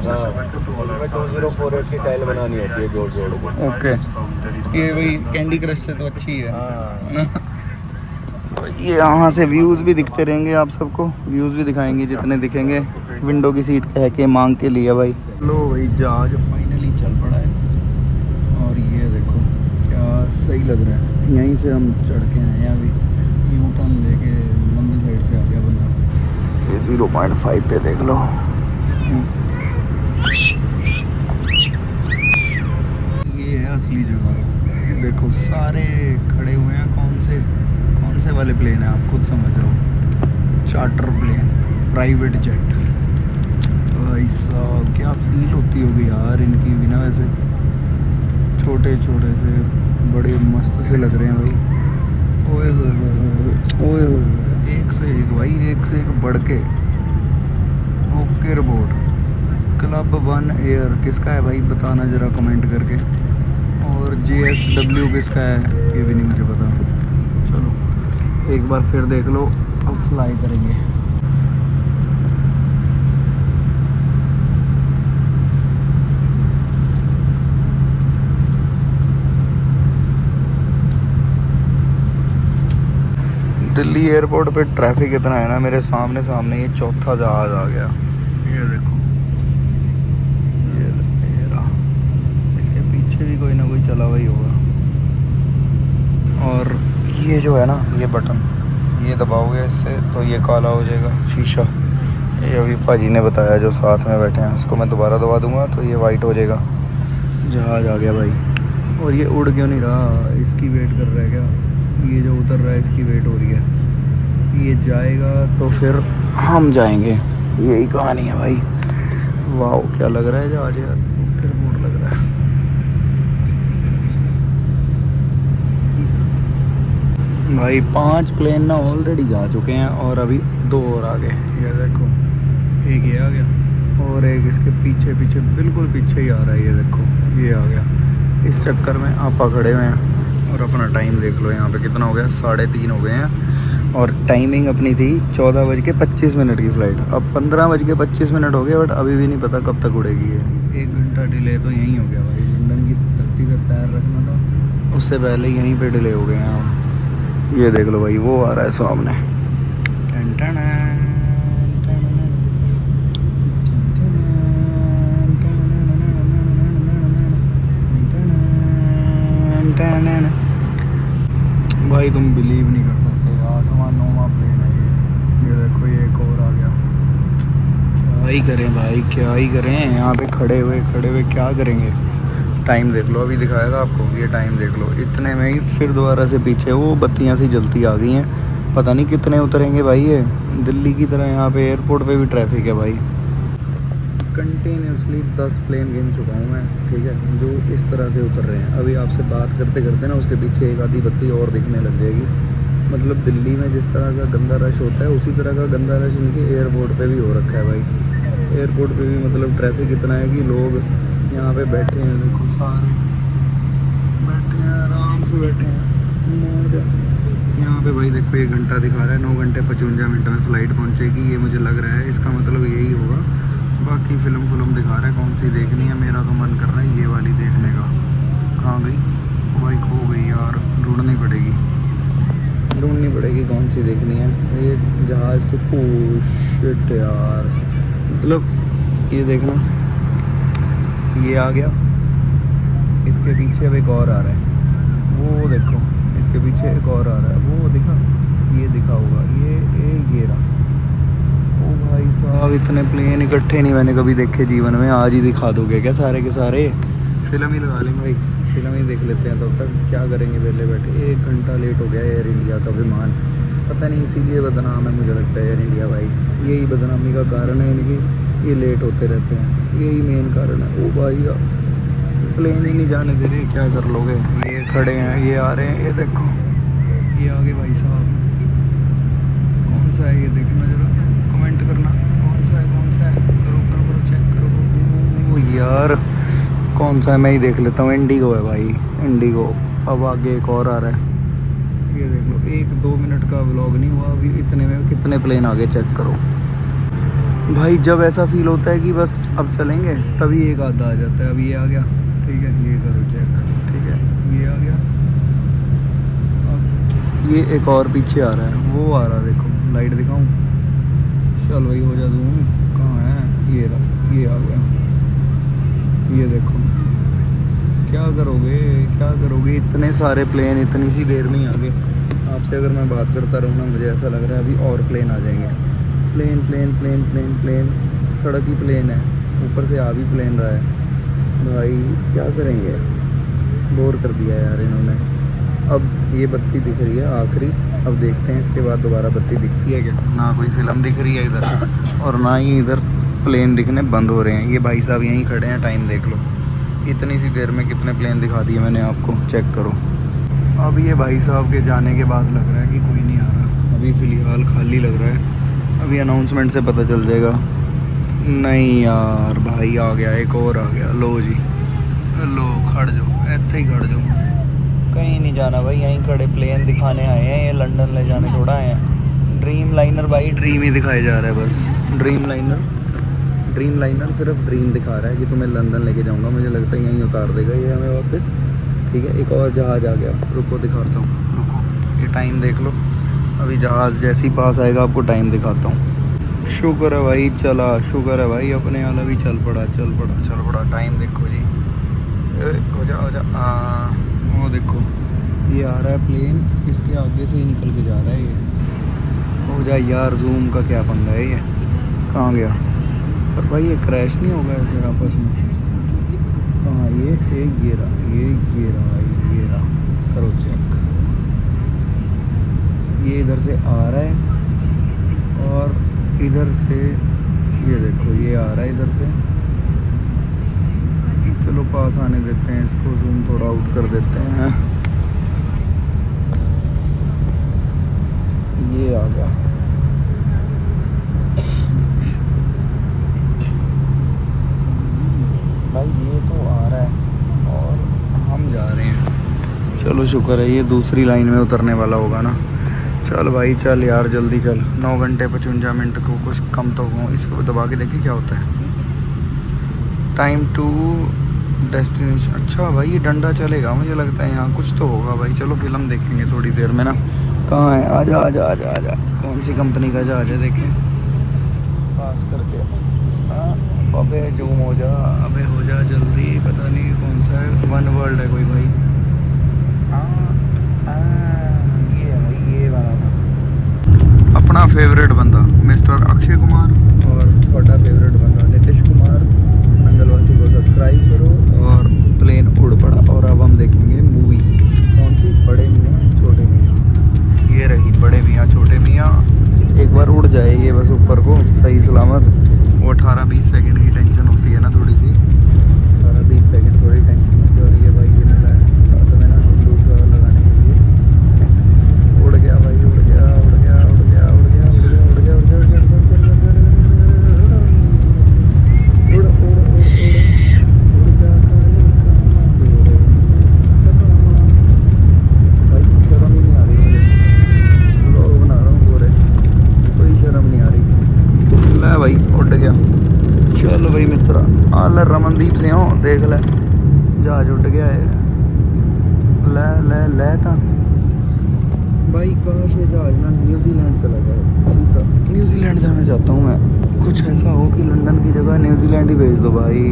2048 की टाइल बनानी होती है जोड़ जोड़ के। ओके, ये भाई कैंडी क्रश से तो अच्छी है ना। तो ये यहाँ से व्यूज़ भी दिखते रहेंगे आप सबको, व्यूज़ भी दिखाएंगे जितने दिखेंगे। विंडो की सीट कह के मांग के लिए भाई। लो भाई जहाज फाइनली चल पड़ा है और ये देखो क्या सही लग रहा है। यहीं से हम चढ़ के आए हैं, अभी यू टर्न लेके लंबी साइड से आ गया बंदा। ये 0.5 पे देख लो। ये है असली जगह। देखो सारे खड़े हुए हैं। कौन से वाले प्लेन हैं आप खुद समझ रहे हो। Charter plane, private jet. भाई साहब क्या फील होती होगी यार इनकी भी ना। वैसे छोटे छोटे से बड़े मस्त से लग रहे हैं भाई। ओए होए एक से एक भाई, एक से एक बढ़ के। ओके रिपोर्ट क्लब 1 एयर किसका है भाई बताना ज़रा कमेंट करके। और JSW किसका है ये भी नहीं मुझे पता। चलो एक बार फिर देख लो, अब फ्लाई करेंगे। दिल्ली एयरपोर्ट पे ट्रैफिक इतना है ना, मेरे सामने ये चौथा जहाज आ गया। ये देखो ये रहा। इसके पीछे भी कोई ना कोई चला हुआ ही होगा। और ये जो है ना ये बटन, ये दबाओगे इससे तो ये काला हो जाएगा शीशा। ये अभी भाजी ने बताया जो साथ में बैठे हैं, उसको मैं दोबारा दबा दूंगा तो ये वाइट हो जाएगा। जहाज आ गया भाई। और ये उड़ क्यों नहीं रहा, इसकी वेट कर रहा है क्या? ये जो उतर रहा है इसकी वेट हो रही है। ये जाएगा तो फिर हम जाएंगे, यही कहानी है भाई। वाह क्या लग रहा है जहाज यार, मोड़ लग रहा है। भाई 5 प्लेन ना ऑलरेडी जा चुके हैं और अभी 2 और आ गए। ये देखो एक ये आ गया और एक इसके पीछे बिल्कुल पीछे ही आ रहा है। ये देखो ये आ गया। इस चक्कर में आपा खड़े हुए हैं। और अपना टाइम देख लो यहाँ पे कितना हो गया, 3:30 हो गए हैं। और टाइमिंग अपनी थी 14:25 की फ़्लाइट। अब 15:25 हो गए बट अभी भी नहीं पता कब तक उड़ेगी ये। 1 घंटा डिले तो यहीं हो गया भाई। लंदन की धरती पे पैर रखना था, उससे पहले यहीं पे डिले हो गए हैं हम। ये देख लो भाई वो आ रहा है सामने। भाई तुम बिलीव नहीं कर सकते यार, 9वां प्लेन है ये देखो ये एक और आ गया। क्या ही करें भाई, क्या ही करें। यहाँ पे खड़े हुए क्या करेंगे। टाइम देख लो, अभी दिखाया था आपको, ये टाइम देख लो। इतने में ही फिर दोबारा से पीछे वो बत्तियाँ सी जलती आ गई हैं। पता नहीं कितने उतरेंगे भाई ये। दिल्ली की तरह यहाँ पे एयरपोर्ट पे भी ट्रैफिक है भाई। कंटिन्यूसली 10 प्लेन गिन चुका हूँ मैं, ठीक है, जो इस तरह से उतर रहे हैं। अभी आपसे बात करते करते ना उसके पीछे एक आधी बत्ती और दिखने लग जाएगी। मतलब दिल्ली में जिस तरह का गंदा रश होता है उसी तरह का गंदा रश इनके एयरपोर्ट पे भी हो रखा है भाई। एयरपोर्ट पे भी मतलब ट्रैफिक इतना है कि लोग यहाँ पे बैठे हैं। देखो सारे बैठे हैं, आराम से बैठे हैं। यहाँ पे भाई देखो 1 घंटा दिखा रहा है, 9 घंटे 55 मिनट में फ़्लाइट पहुँचेगी। ये मुझे लग रहा है, इसका मतलब यही होगा। बाकी फिल्म दिखा रहा है कौन सी देखनी है। मेरा तो मन कर रहा है ये वाली देखने का। कहाँ गई भाई, खो गई यार, ढूंढनी पड़ेगी कौन सी देखनी है। ये जहाज़ तो शिट यार, मतलब ये देखना ये आ गया, इसके पीछे अब एक और आ रहा है। वो देखो इसके पीछे एक और आ रहा है, वो दिखा, ये दिखा होगा, ये रहा। ओ भाई साहब इतने प्लेन इकट्ठे नहीं मैंने कभी देखे जीवन में। आज ही दिखा दोगे क्या सारे के सारे? फिल्म ही लगा लेंगे भाई, फिल्म ही देख लेते हैं। तब तक क्या करेंगे वेले बैठे। 1 घंटा लेट हो गया एयर इंडिया का विमान। पता नहीं इसीलिए बदनाम है मुझे लगता है एयर इंडिया भाई। यही बदनामी का कारण है इनकी, ये लेट होते रहते हैं, यही मेन कारण है। ओ भाई प्लेन ही नहीं जाने दे रहे, क्या कर लोगे। ये खड़े हैं, ये आ रहे हैं, ये देखो ये आगे भाई साहब। कौन सा है ये देखना जरा, कमेंट करना कौन सा है। यार कौन सा है, मैं ही देख लेता हूँ। इंडिगो है भाई, इंडिगो। अब आगे एक और आ रहा है, ये देख लो। 1-2 मिनट का व्लॉग नहीं हुआ अभी, इतने में कितने प्लेन आगे चेक करो भाई। जब ऐसा फील होता है कि बस अब चलेंगे, तभी एक आधा आ जाता है। अब ये आ गया, ठीक है, ये करो चेक, ठीक है, ये आ गया। अब ये एक और पीछे आ रहा है, वो आ रहा है, देखो लाइट दिखाऊं, चल भाई हो जा जूम, कहाँ है, ये रहा, ये आ गया। ये देखो, क्या करोगे, क्या करोगे, इतने सारे प्लेन इतनी सी देर में ही आ गए। आपसे अगर मैं बात करता रहूँ ना, मुझे ऐसा लग रहा है अभी और प्लेन आ जाएंगे। Plane plane plane plane plane, सड़क ही प्लेन है, ऊपर से आ भी प्लेन रहा है भाई। क्या करेंगे, बोर कर दिया यार इन्होंने। अब ये बत्ती दिख रही है आखिरी, अब देखते हैं इसके बाद दोबारा बत्ती दिखती है क्या। ना कोई फिल्म दिख रही है इधर, और ना ही इधर प्लेन दिखने बंद हो रहे हैं। ये भाई साहब यहीं खड़े हैं, टाइम देख लो, इतनी सी देर में कितने प्लेन दिखा दिए मैंने आपको, चेक करो। अब ये भाई साहब के जाने के बाद लग रहा है कि कोई नहीं आ रहा, अभी फ़िलहाल खाली लग रहा है। अभी अनाउंसमेंट से पता चल जाएगा। नहीं यार भाई आ गया, एक और आ गया। लो जी, लो खड़ जाओ, ऐसे ही खड़ जाओ, कहीं नहीं जाना भाई, यहीं खड़े प्लेन दिखाने आए हैं। ये लंदन ले जाने थोड़ा आए हैं। ड्रीम लाइनर भाई, ड्रीम ही दिखाया जा रहा है बस। ड्रीम लाइनर सिर्फ ड्रीम दिखा रहा है कि तुम्हें लंदन लेके जाऊंगा। मुझे लगता है यहीं उतार देगा ये हमें वापस, ठीक है। एक और जहाज़ आ गया, रुको दिखाता हूँ, रुको, ये टाइम देख लो। अभी जहाज़ जैसे ही पास आएगा आपको टाइम दिखाता हूँ। शुक्र है भाई चला, शुक्र है भाई, अपने वाला भी चल पड़ा। टाइम देखो जी, हो जा। वो देखो ये आ रहा है प्लेन, इसके आगे से ही निकल के जा रहा है ये। हो जा यार, जूम का क्या पंगा है, ये कहाँ गया। पर भाई ये क्रैश नहीं होगा ऐसे आपस में, कहाँ ये रहा, ये रहा, करो चेक। ये इधर से आ रहा है और इधर से ये देखो ये आ रहा है इधर से। चलो पास आने देते हैं इसको, जूम थोड़ा आउट कर देते हैं। ये आ गया भाई, ये तो आ रहा है और हम जा रहे हैं। चलो शुक्र है, ये दूसरी लाइन में उतरने वाला होगा ना। चल भाई चल यार, जल्दी चल। 9 घंटे 55 मिनट को कुछ कम तो हो। इसको दबा के देखिए क्या होता है। Time to destination. अच्छा भाई ये डंडा चलेगा, मुझे लगता है यहाँ कुछ तो होगा भाई। चलो फिल्म देखेंगे थोड़ी देर में ना। कहाँ है, आजा। कौन सी कंपनी का जहाज है देखें, पास करके। हाँ अबे जूम हो जा, अबे हो जा जल्दी, पता नहीं कौन सा है, वन वर्ल्ड है कोई भाई। ये है भाई, ये वाला था अपना फेवरेट बंदा मिस्टर अक्षय कुमार, और थोड़ा फेवरेट बंदा नीतीश कुमार। मंगलवासी को सब्सक्राइब करो और प्लेन उड़ पड़ा। और अब हम देखेंगे मूवी, कौन सी, बड़े मियाँ छोटे मियाँ। ये रही बड़े मियाँ छोटे मियाँ। एक बार उड़ जाए ये बस ऊपर को सही सलामत। वो 18-20 सेकंड की टेंशन होती है ना थोड़ी सी, 18-20 सेकंड थोड़ी टेंशन होती है। और ये भाई ये मिला है साथ में ना ब्लूटूथ लगाने के लिए। उड़ गया भाई, उड़ गया। भाई उड़ गया। चलो भाई मित्रा, आल रमनदीप से हो देख ले, जहाज उड़ गया है। ले था भाई, काश ये जहाज ना न्यूजीलैंड चला जाए सीधा। न्यूजीलैंड जाना चाहता हूँ मैं, कुछ ऐसा हो कि लंदन की जगह न्यूजीलैंड ही भेज दो भाई।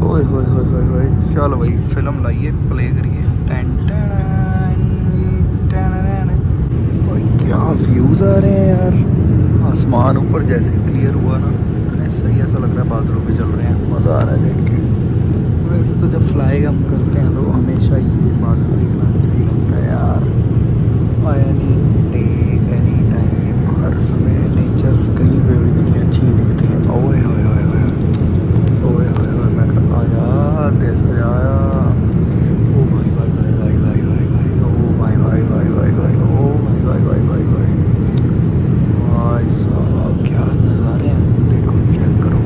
ओए होए। चलो भाई फिल्म लाइए, प्ले करिए। भाई क्या व्यूज़ आ रहे हैं यार, आसमान ऊपर जैसे क्लियर हुआ ना, इतने सही ऐसा लग रहा है बादलों पे चल रहे हैं। मज़ा आ रहा है देख के। वैसे तो जब फ्लाई हम करते हैं तो हमेशा ये बादल देखना सही लगता है यार। एनी टाइम, हर समय नेचर कहीं पे भी दिखे अच्छी दिखती है। ओए होए मैं कर आया देश आया। ओ भाई ओ भाई साहब क्या नज़ारे हैं, देखो चेक करो।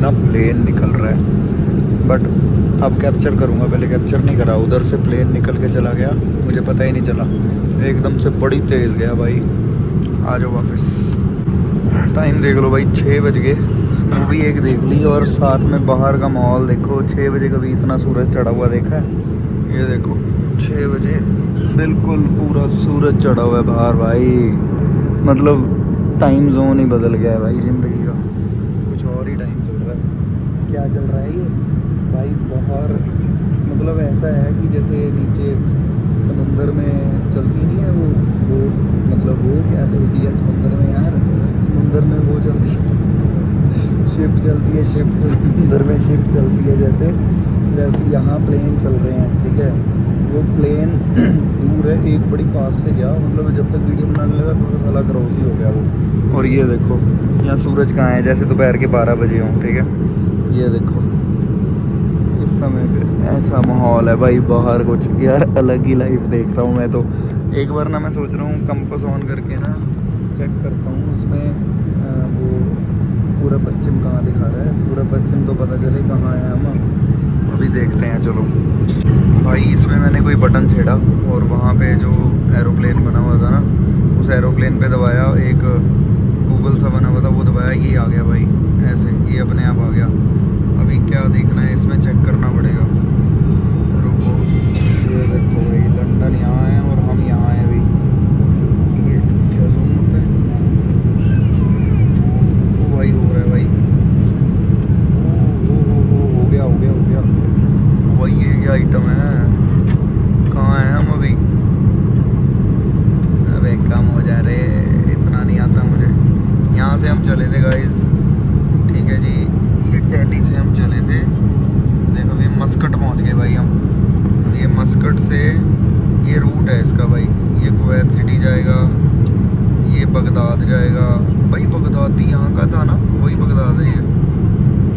ना प्लेन निकल रहा है, बट अब कैप्चर करूँगा, पहले कैप्चर नहीं करा। उधर से प्लेन निकल के चला गया, मुझे पता ही नहीं चला, एकदम से बड़ी तेज़ गया भाई। आ जाओ वापस। टाइम देख लो भाई, 6 बज गए। मूवी एक देख ली और साथ में बाहर का माहौल देखो। 6 बजे कभी इतना सूरज चढ़ा हुआ देखा है? ये देखो 6 बजे बिल्कुल पूरा सूरज चढ़ा हुआ है बाहर भाई। मतलब टाइम जोन ही बदल गया है भाई ज़िंदगी का, कुछ और ही टाइम चल रहा है। क्या चल रहा है ये भाई? बाहर मतलब ऐसा है कि जैसे नीचे समुंदर में चलती नहीं है वो बोट, मतलब वो क्या चलती है समुंदर में यार, समुंदर में वो चलती है शिप चलती है, शिप समुंदर में शिप चलती है, जैसे यहाँ प्लेन चल रहे हैं, ठीक है। वो प्लेन दूर है, एक बड़ी पास से गया, मतलब जब तक वीडियो बनाने लगा थोड़ा सा अलग क्रॉस ही हो गया वो। और ये देखो यहाँ सूरज कहाँ है, जैसे दोपहर के 12 बजे हों, ठीक है। ये देखो इस समय पे ऐसा माहौल है भाई बाहर, कुछ यार अलग ही लाइफ देख रहा हूँ मैं तो। एक बार ना मैं सोच रहा हूँ कंपास ऑन करके ना चेक करता हूँ उसमें वो पूरा पश्चिम कहाँ दिखा रहा है। पूरा पश्चिम तो पता चले कहाँ है हम, अभी देखते हैं। चलो भाई, इसमें मैंने कोई बटन छेड़ा और वहाँ पे जो एरोप्लेन बना हुआ था ना, उस एरोप्लेन पे दबाया, एक गूगल सा बना हुआ था वो दबाया, ये आ गया भाई ऐसे, ये अपने आप आ गया। अभी क्या देखना है इसमें, चेक करना पड़ेगा, रुको। ये देखो भाई लंदन यहाँ है और हम यहाँ हैं अभी। ये क्या जूम होता है? ओ भाई हो रहा है भाई, हो गया हो गया हो गया भाई। ये क्या आइटम है? कहाँ हैं हम अभी? अबे कम हो जा रहे, इतना नहीं आता मुझे। यहाँ से हम चले थे गाइस, ठीक है जी, ये दिल्ली से हम चले थे। देखो अभी मस्कट पहुँच गए भाई हम। ये मस्कट से ये रूट है इसका भाई, ये कुवैत सिटी जाएगा, ये बगदाद जाएगा भाई। बगदाद भी यहाँ का था ना, वही बगदाद है ये।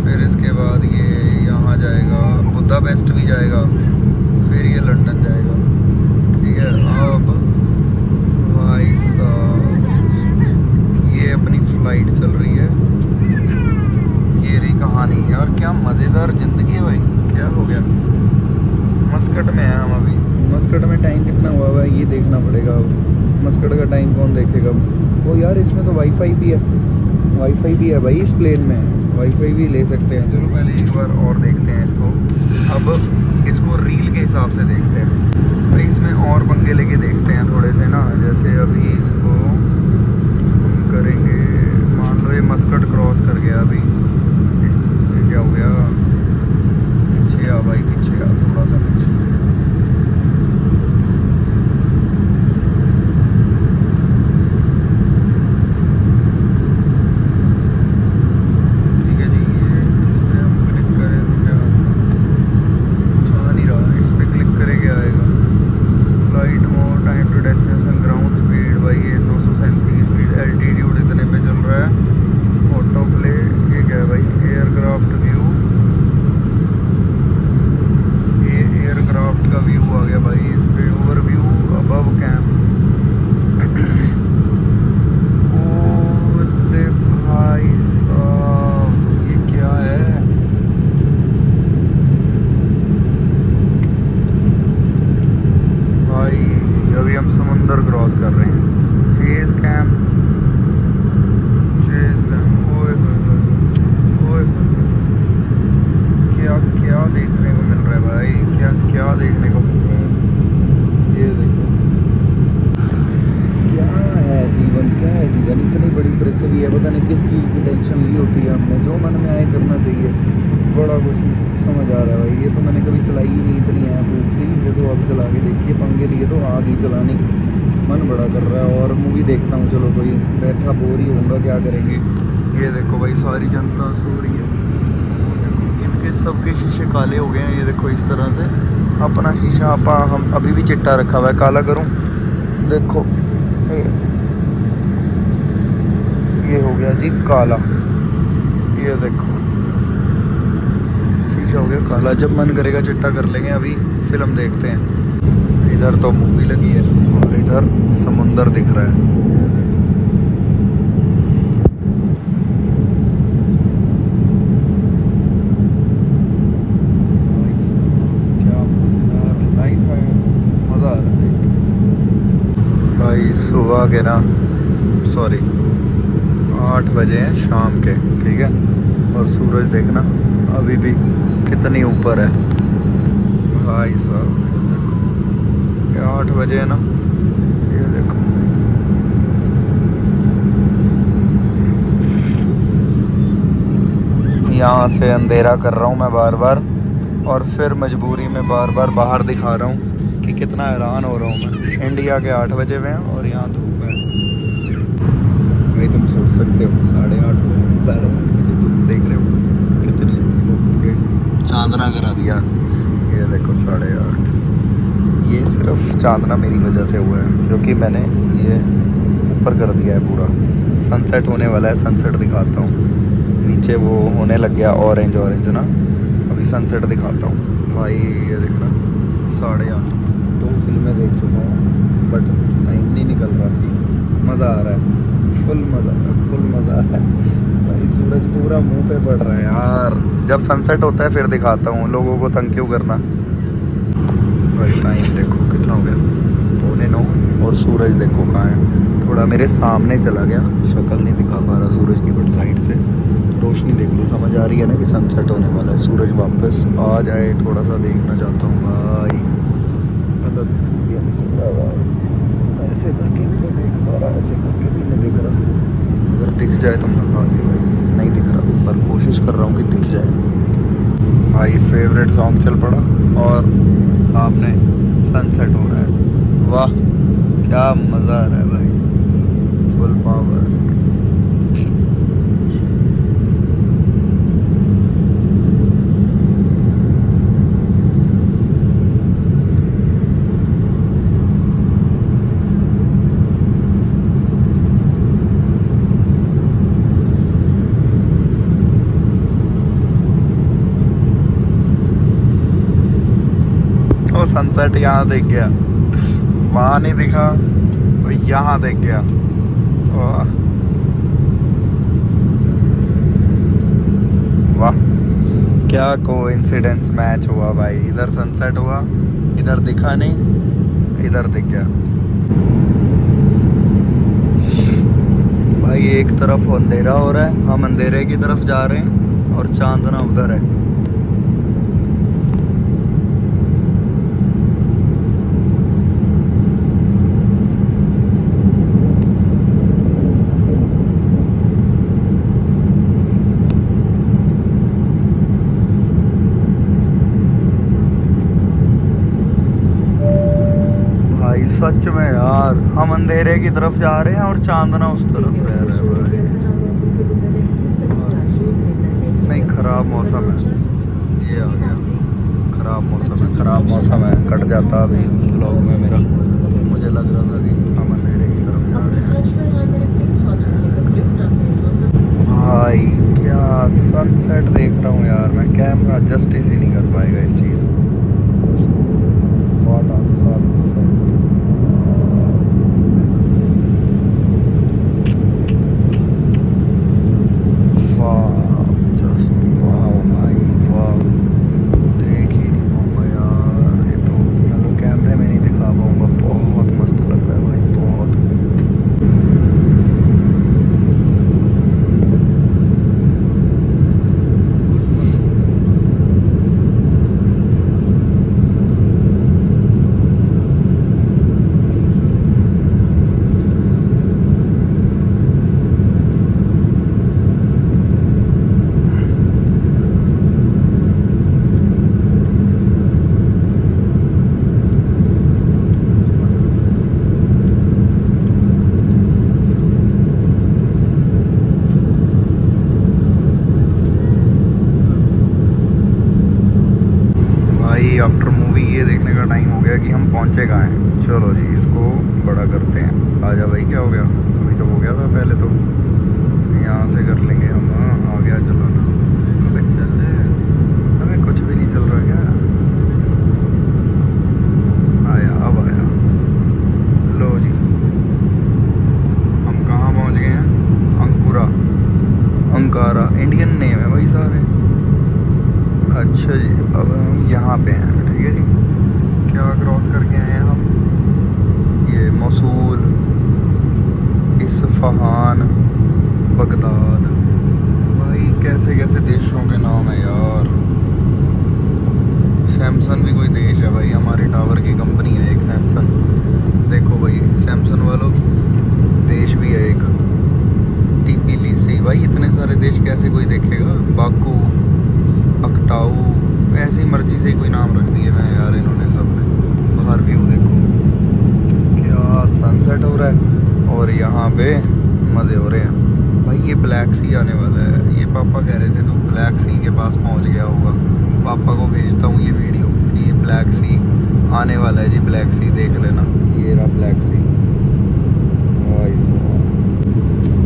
फिर इसके बाद ये यहाँ जाएगा, बुदापेस्ट भी जाएगा, फिर ये लंदन जाएगा, ठीक है। अब भाई साहब ये अपनी फ्लाइट चल रही है, ये रही कहानी यार। क्या मज़ेदार ज़िंदगी है भाई, क्या हो गया। मस्कट में है हम अभी। मस्कट में टाइम कितना हुआ हुआ है ये देखना पड़ेगा। अब मस्कट का टाइम कौन देखेगा? वो यार इसमें तो वाईफाई भी है, वाईफाई भी है भाई इस प्लेन में, वाईफाई भी ले सकते हैं। चलो पहले एक बार और देखते हैं इसको। अब इसको रील के हिसाब से देखते हैं भाई, इसमें और पंगे लेके देखते हैं थोड़े से ना। जैसे अभी इसको हम करेंगे, मान लो ये मस्कट क्रॉस कर गया अभी, इस क्या हो गया? पीछे आ भाई, पीछे आ, थोड़ा सा पीछे। बड़ा कुछ समझ आ रहा है भाई। ये तो मैंने कभी चलाई ही नहीं इतनी ऐप ऊप सी, ये तो अब चला के देखिए, पंगे लिए तो आग ही चलाने मन बड़ा कर रहा है। और मूवी देखता हूँ, चलो कोई बैठा बोर ही होऊंगा, क्या करेंगे। ये देखो भाई सारी जनता सो रही है, इनके सबके शीशे काले हो गए हैं। ये देखो इस तरह से अपना शीशा हम अभी भी चिट्टा रखा हुआ है, काला करूँ देखो ये हो गया जी काला। ये देखो शीशा हो गया काला, जब मन करेगा चिट्टा कर लेंगे। अभी फिल्म देखते हैं। इधर तो मूवी लगी है और इधर समुंदर दिख रहा है। सुबह के ना, सॉरी 8 बजे हैं शाम के, ठीक है। और सूरज देखना अभी भी कितनी ऊपर है भाई साहब। देखो ये 8 बजे है ना, ये देखो। यहाँ से अंधेरा कर रहा हूँ मैं बार बार, और फिर मजबूरी में बार बार बाहर दिखा रहा हूँ कि कितना हैरान हो रहा हूँ मैं। इंडिया के 8 बजे में और यहाँ धूप है भाई। तुम सोच सकते हो 8:30 बजे तुम देख रहे हो कितनी चांदना करा दिया। ये देखो 8:30। ये सिर्फ चांदना मेरी वजह से हुआ है, क्योंकि मैंने ये ऊपर कर दिया है पूरा। सनसेट होने वाला है, सनसेट दिखाता हूँ। नीचे वो होने लग गया ऑरेंज ऑरेंज ना, अभी सनसेट दिखाता हूँ भाई। ये देखना 8:30। 2 फिल्में देख चुका हूँ बट टाइम नहीं निकल रहा। मज़ा आ रहा है, फुल मज़ा आ रहा है, फुल मज़ा आ रहा है भाई। सूरज पूरा मुंह पे पड़ रहा है यार। जब सनसेट होता है फिर दिखाता हूँ, लोगों को तंग क्यों करना भाई। टाइम देखो कितना हो गया, 8:45। और सूरज देखो कहाँ है, थोड़ा मेरे सामने चला गया, शक्ल नहीं दिखा पा रहा सूरज की, बट साइड से रोशनी देख लो, समझ आ रही है ना कि सनसेट होने वाला है। सूरज वापस आ जाए थोड़ा सा देखना चाहता हूँ भाई। मतलब ऐसे करके नहीं देख पा रहा, ऐसे करके भी नहीं दिख रहा। अगर दिख जाए तो मज़ा आ जाए भाई। नहीं दिख रहा पर कोशिश कर रहा हूँ कि दिख जाए भाई। फेवरेट सॉन्ग चल पड़ा और सामने सनसेट हो रहा है। वाह क्या मज़ा आ रहा है भाई, फुल पावर। सनसेट यहाँ देख गया, वहाँ नहीं दिखा तो यहाँ देख गया। वाह वाह क्या कोइंसिडेंस मैच हुआ भाई। इधर सनसेट हुआ, इधर दिखा नहीं, इधर दिख गया भाई। एक तरफ अंधेरा हो रहा है, हम अंधेरे की तरफ जा रहे हैं और चांदना उधर है। सच में यार, हम अंधेरे की तरफ जा रहे हैं और चांदना उस तरफ रह रहा है भाई। नहीं खराब मौसम है, ये आ गया खराब मौसम है, खराब मौसम है। कट जाता अभी व्लॉग में मेरा, मुझे लग रहा था कि हम अंधेरे की तरफ जा रहे हैं भाई। क्या सनसेट देख रहा हूँ यार मैं, कैमरा जस्टिस ही नहीं कर पाएगा इस चीज़ को। आफ्टर मूवी ये देखने का टाइम हो गया कि हम पहुँचे कहाँ हैं। चलो जी इसको बड़ा करते हैं। आजा भाई, क्या हो गया? अभी तो हो गया था पहले तो, यहाँ से कर लेंगे हम। आ गया, चलो ना। अबे चल, हमें कुछ भी नहीं चल रहा क्या? आया, अब आया। लो जी, हम कहाँ पहुँच गए हैं? अंकुरा, अंकारा, इंडियन नेम है भाई सारे। अच्छा जी, अब हम यहाँ पे हैं, ठीक है जी। क्या क्रॉस करके आए हैं हम? ये मसूल, इस्फहान, बगदाद। भाई कैसे कैसे देशों के नाम है यार। सैमसंग भी कोई देश है भाई, हमारे टावर की कंपनी है एक सैमसंग। देखो भाई सैमसंग वालों, देश भी है एक टीपीलीसी। भाई इतने सारे देश कैसे कोई देखेगा। बाकू, अकटाऊ, ऐसी मर्जी से ही कोई नाम रख दिए हैं यार इन्होंने सबने। बाहर व्यू देखो क्या सनसेट हो रहा है और यहाँ पे मज़े हो रहे हैं। भाई ये ब्लैक सी आने वाला है, ये पापा कह रहे थे तो ब्लैक सी के पास पहुँच गया होगा। पापा को भेजता हूँ ये वीडियो कि ये ब्लैक सी आने वाला है जी। ब्लैक सी देख लेना, ये रहा ब्लैक सी।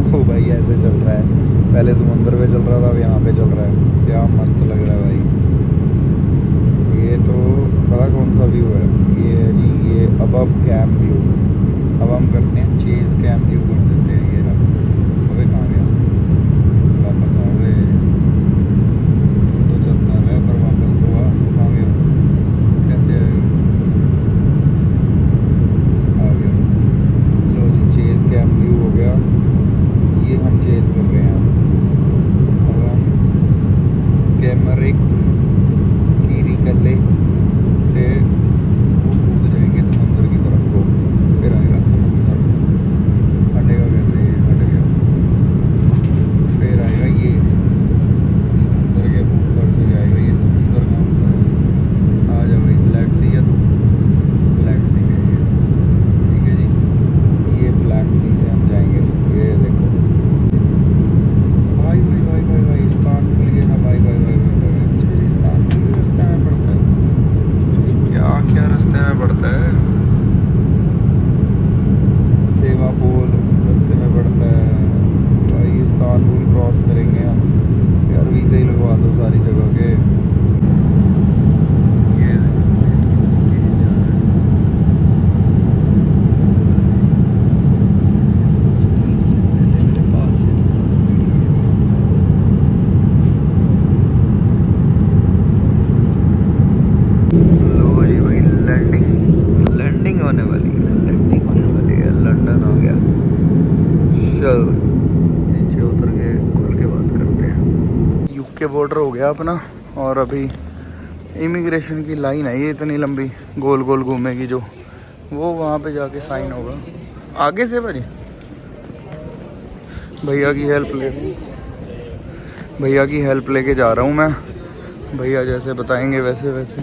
ओ भाई ऐसे चल रहा है, पहले समुंदर पे चल रहा था, अब यहाँ पे चल रहा है। क्या मस्त लग रहा है भाई। ये तो पता कौन सा व्यू है, ये है जी ये अबव कैम व्यू। अब हम करते हैं चेज कैम व्यू कर देते हैं। ये रहा, अबे कहाँ गया, वापस आ गए तो चलता रहा पर वापस तो आ, कहाँ गया, कैसे आ गया। लो जी चेज कैम व्यू हो गया, ये हम चेज कर रहे हैं। अब हम कैमरिक कीरी कल्ले से वो कूद जाएंगे समुंदर की तरफ को, फिर आएगा समुंदर। हटेगा कैसे, ये हट गया। फिर आएगा ये समुंदर के ऊपर से जाएगा। ये समुंदर कौन सा है, आ जाओ भाई ब्लैक सी है तो ब्लैक सी है ये, ठीक है जी। ये ब्लैक सी से हम जाएंगे। ये देखो भाई भाई भाई भाई भाई इस्तानबुल गया ना भाई भाई भाई भाई भाई। अच्छा जी इस्तानबुल रास्ते में पड़ता है, क्या क्या रास्ते में पड़ता है। सेवापोल रास्ते में पड़ता है भाई। इस्तानबुल क्रॉस करेंगे हम यार, वीज़ा ही लगवा दो सारी जगह के। ये कितनी तेज जा रहा है। इससे पहले मेरे पास से लो जी भाई लैंडिंग होने वाली है, लैंडिंग होने वाली है। लंदन आ गया। चलो नीचे उतर के खुल के बात करते हैं। यूके बॉर्डर हो गया अपना और अभी इमिग्रेशन की लाइन है ये इतनी लंबी गोल गोल घूमेगी जो, वो वहाँ पे जाके साइन होगा आगे से। भाई भैया की हेल्प लेके जा रहा हूँ मैं। भैया जैसे बताएंगे वैसे वैसे।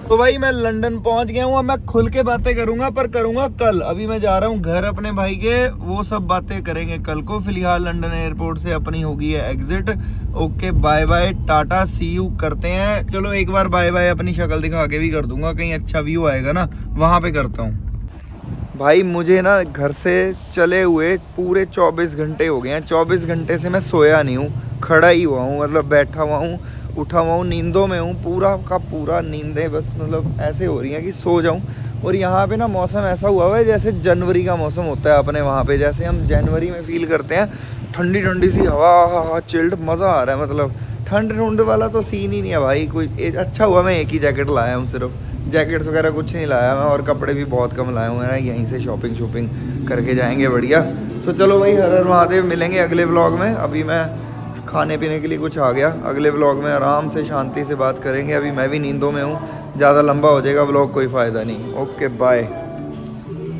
तो भाई मैं लंदन पहुंच गया हूँ। अब मैं खुल के बातें करूंगा पर करूंगा कल। अभी मैं जा रहा हूँ घर अपने भाई के, वो सब बातें करेंगे कल को। फिलहाल लंदन एयरपोर्ट से अपनी होगी है exit. Okay bye bye tata see you करते हैं। चलो एक बार बाय बाय अपनी शक्ल दिखा के भी कर दूंगा, कहीं अच्छा व्यू आएगा ना वहाँ पे करता हूँ। भाई मुझे ना घर से चले हुए पूरे 24 घंटे हो गए हैं। 24 घंटे से मैं सोया नहीं हूँ, खड़ा ही हुआ हूँ, मतलब बैठा हुआ हूँ, उठा हुआ हूँ, नींदों में हूँ। पूरा का पूरा नींदें बस मतलब ऐसे हो रही हैं कि सो जाऊँ। और यहाँ पे ना मौसम ऐसा हुआ है जैसे जनवरी का मौसम होता है अपने वहाँ पे, जैसे हम जनवरी में फील करते हैं। ठंडी ठंडी सी हवा, चिल्ड, मज़ा आ रहा है। मतलब ठंड वाला तो सीन ही नहीं है भाई कोई। अच्छा हुआ मैं एक ही जैकेट लाया हूँ, सिर्फ जैकेट्स वगैरह कुछ नहीं लाया मैं, और कपड़े भी बहुत कम लाए हुए हैं। यहीं से शॉपिंग करके जाएंगे बढ़िया। तो चलो भाई हर हर महादेव, मिलेंगे अगले व्लॉग में। अभी मैं खाने पीने के लिए कुछ आ गया, अगले व्लॉग में आराम से शांति से बात करेंगे। अभी मैं भी नींदों में हूँ, ज़्यादा लंबा हो जाएगा व्लॉग, कोई फ़ायदा नहीं। Okay bye.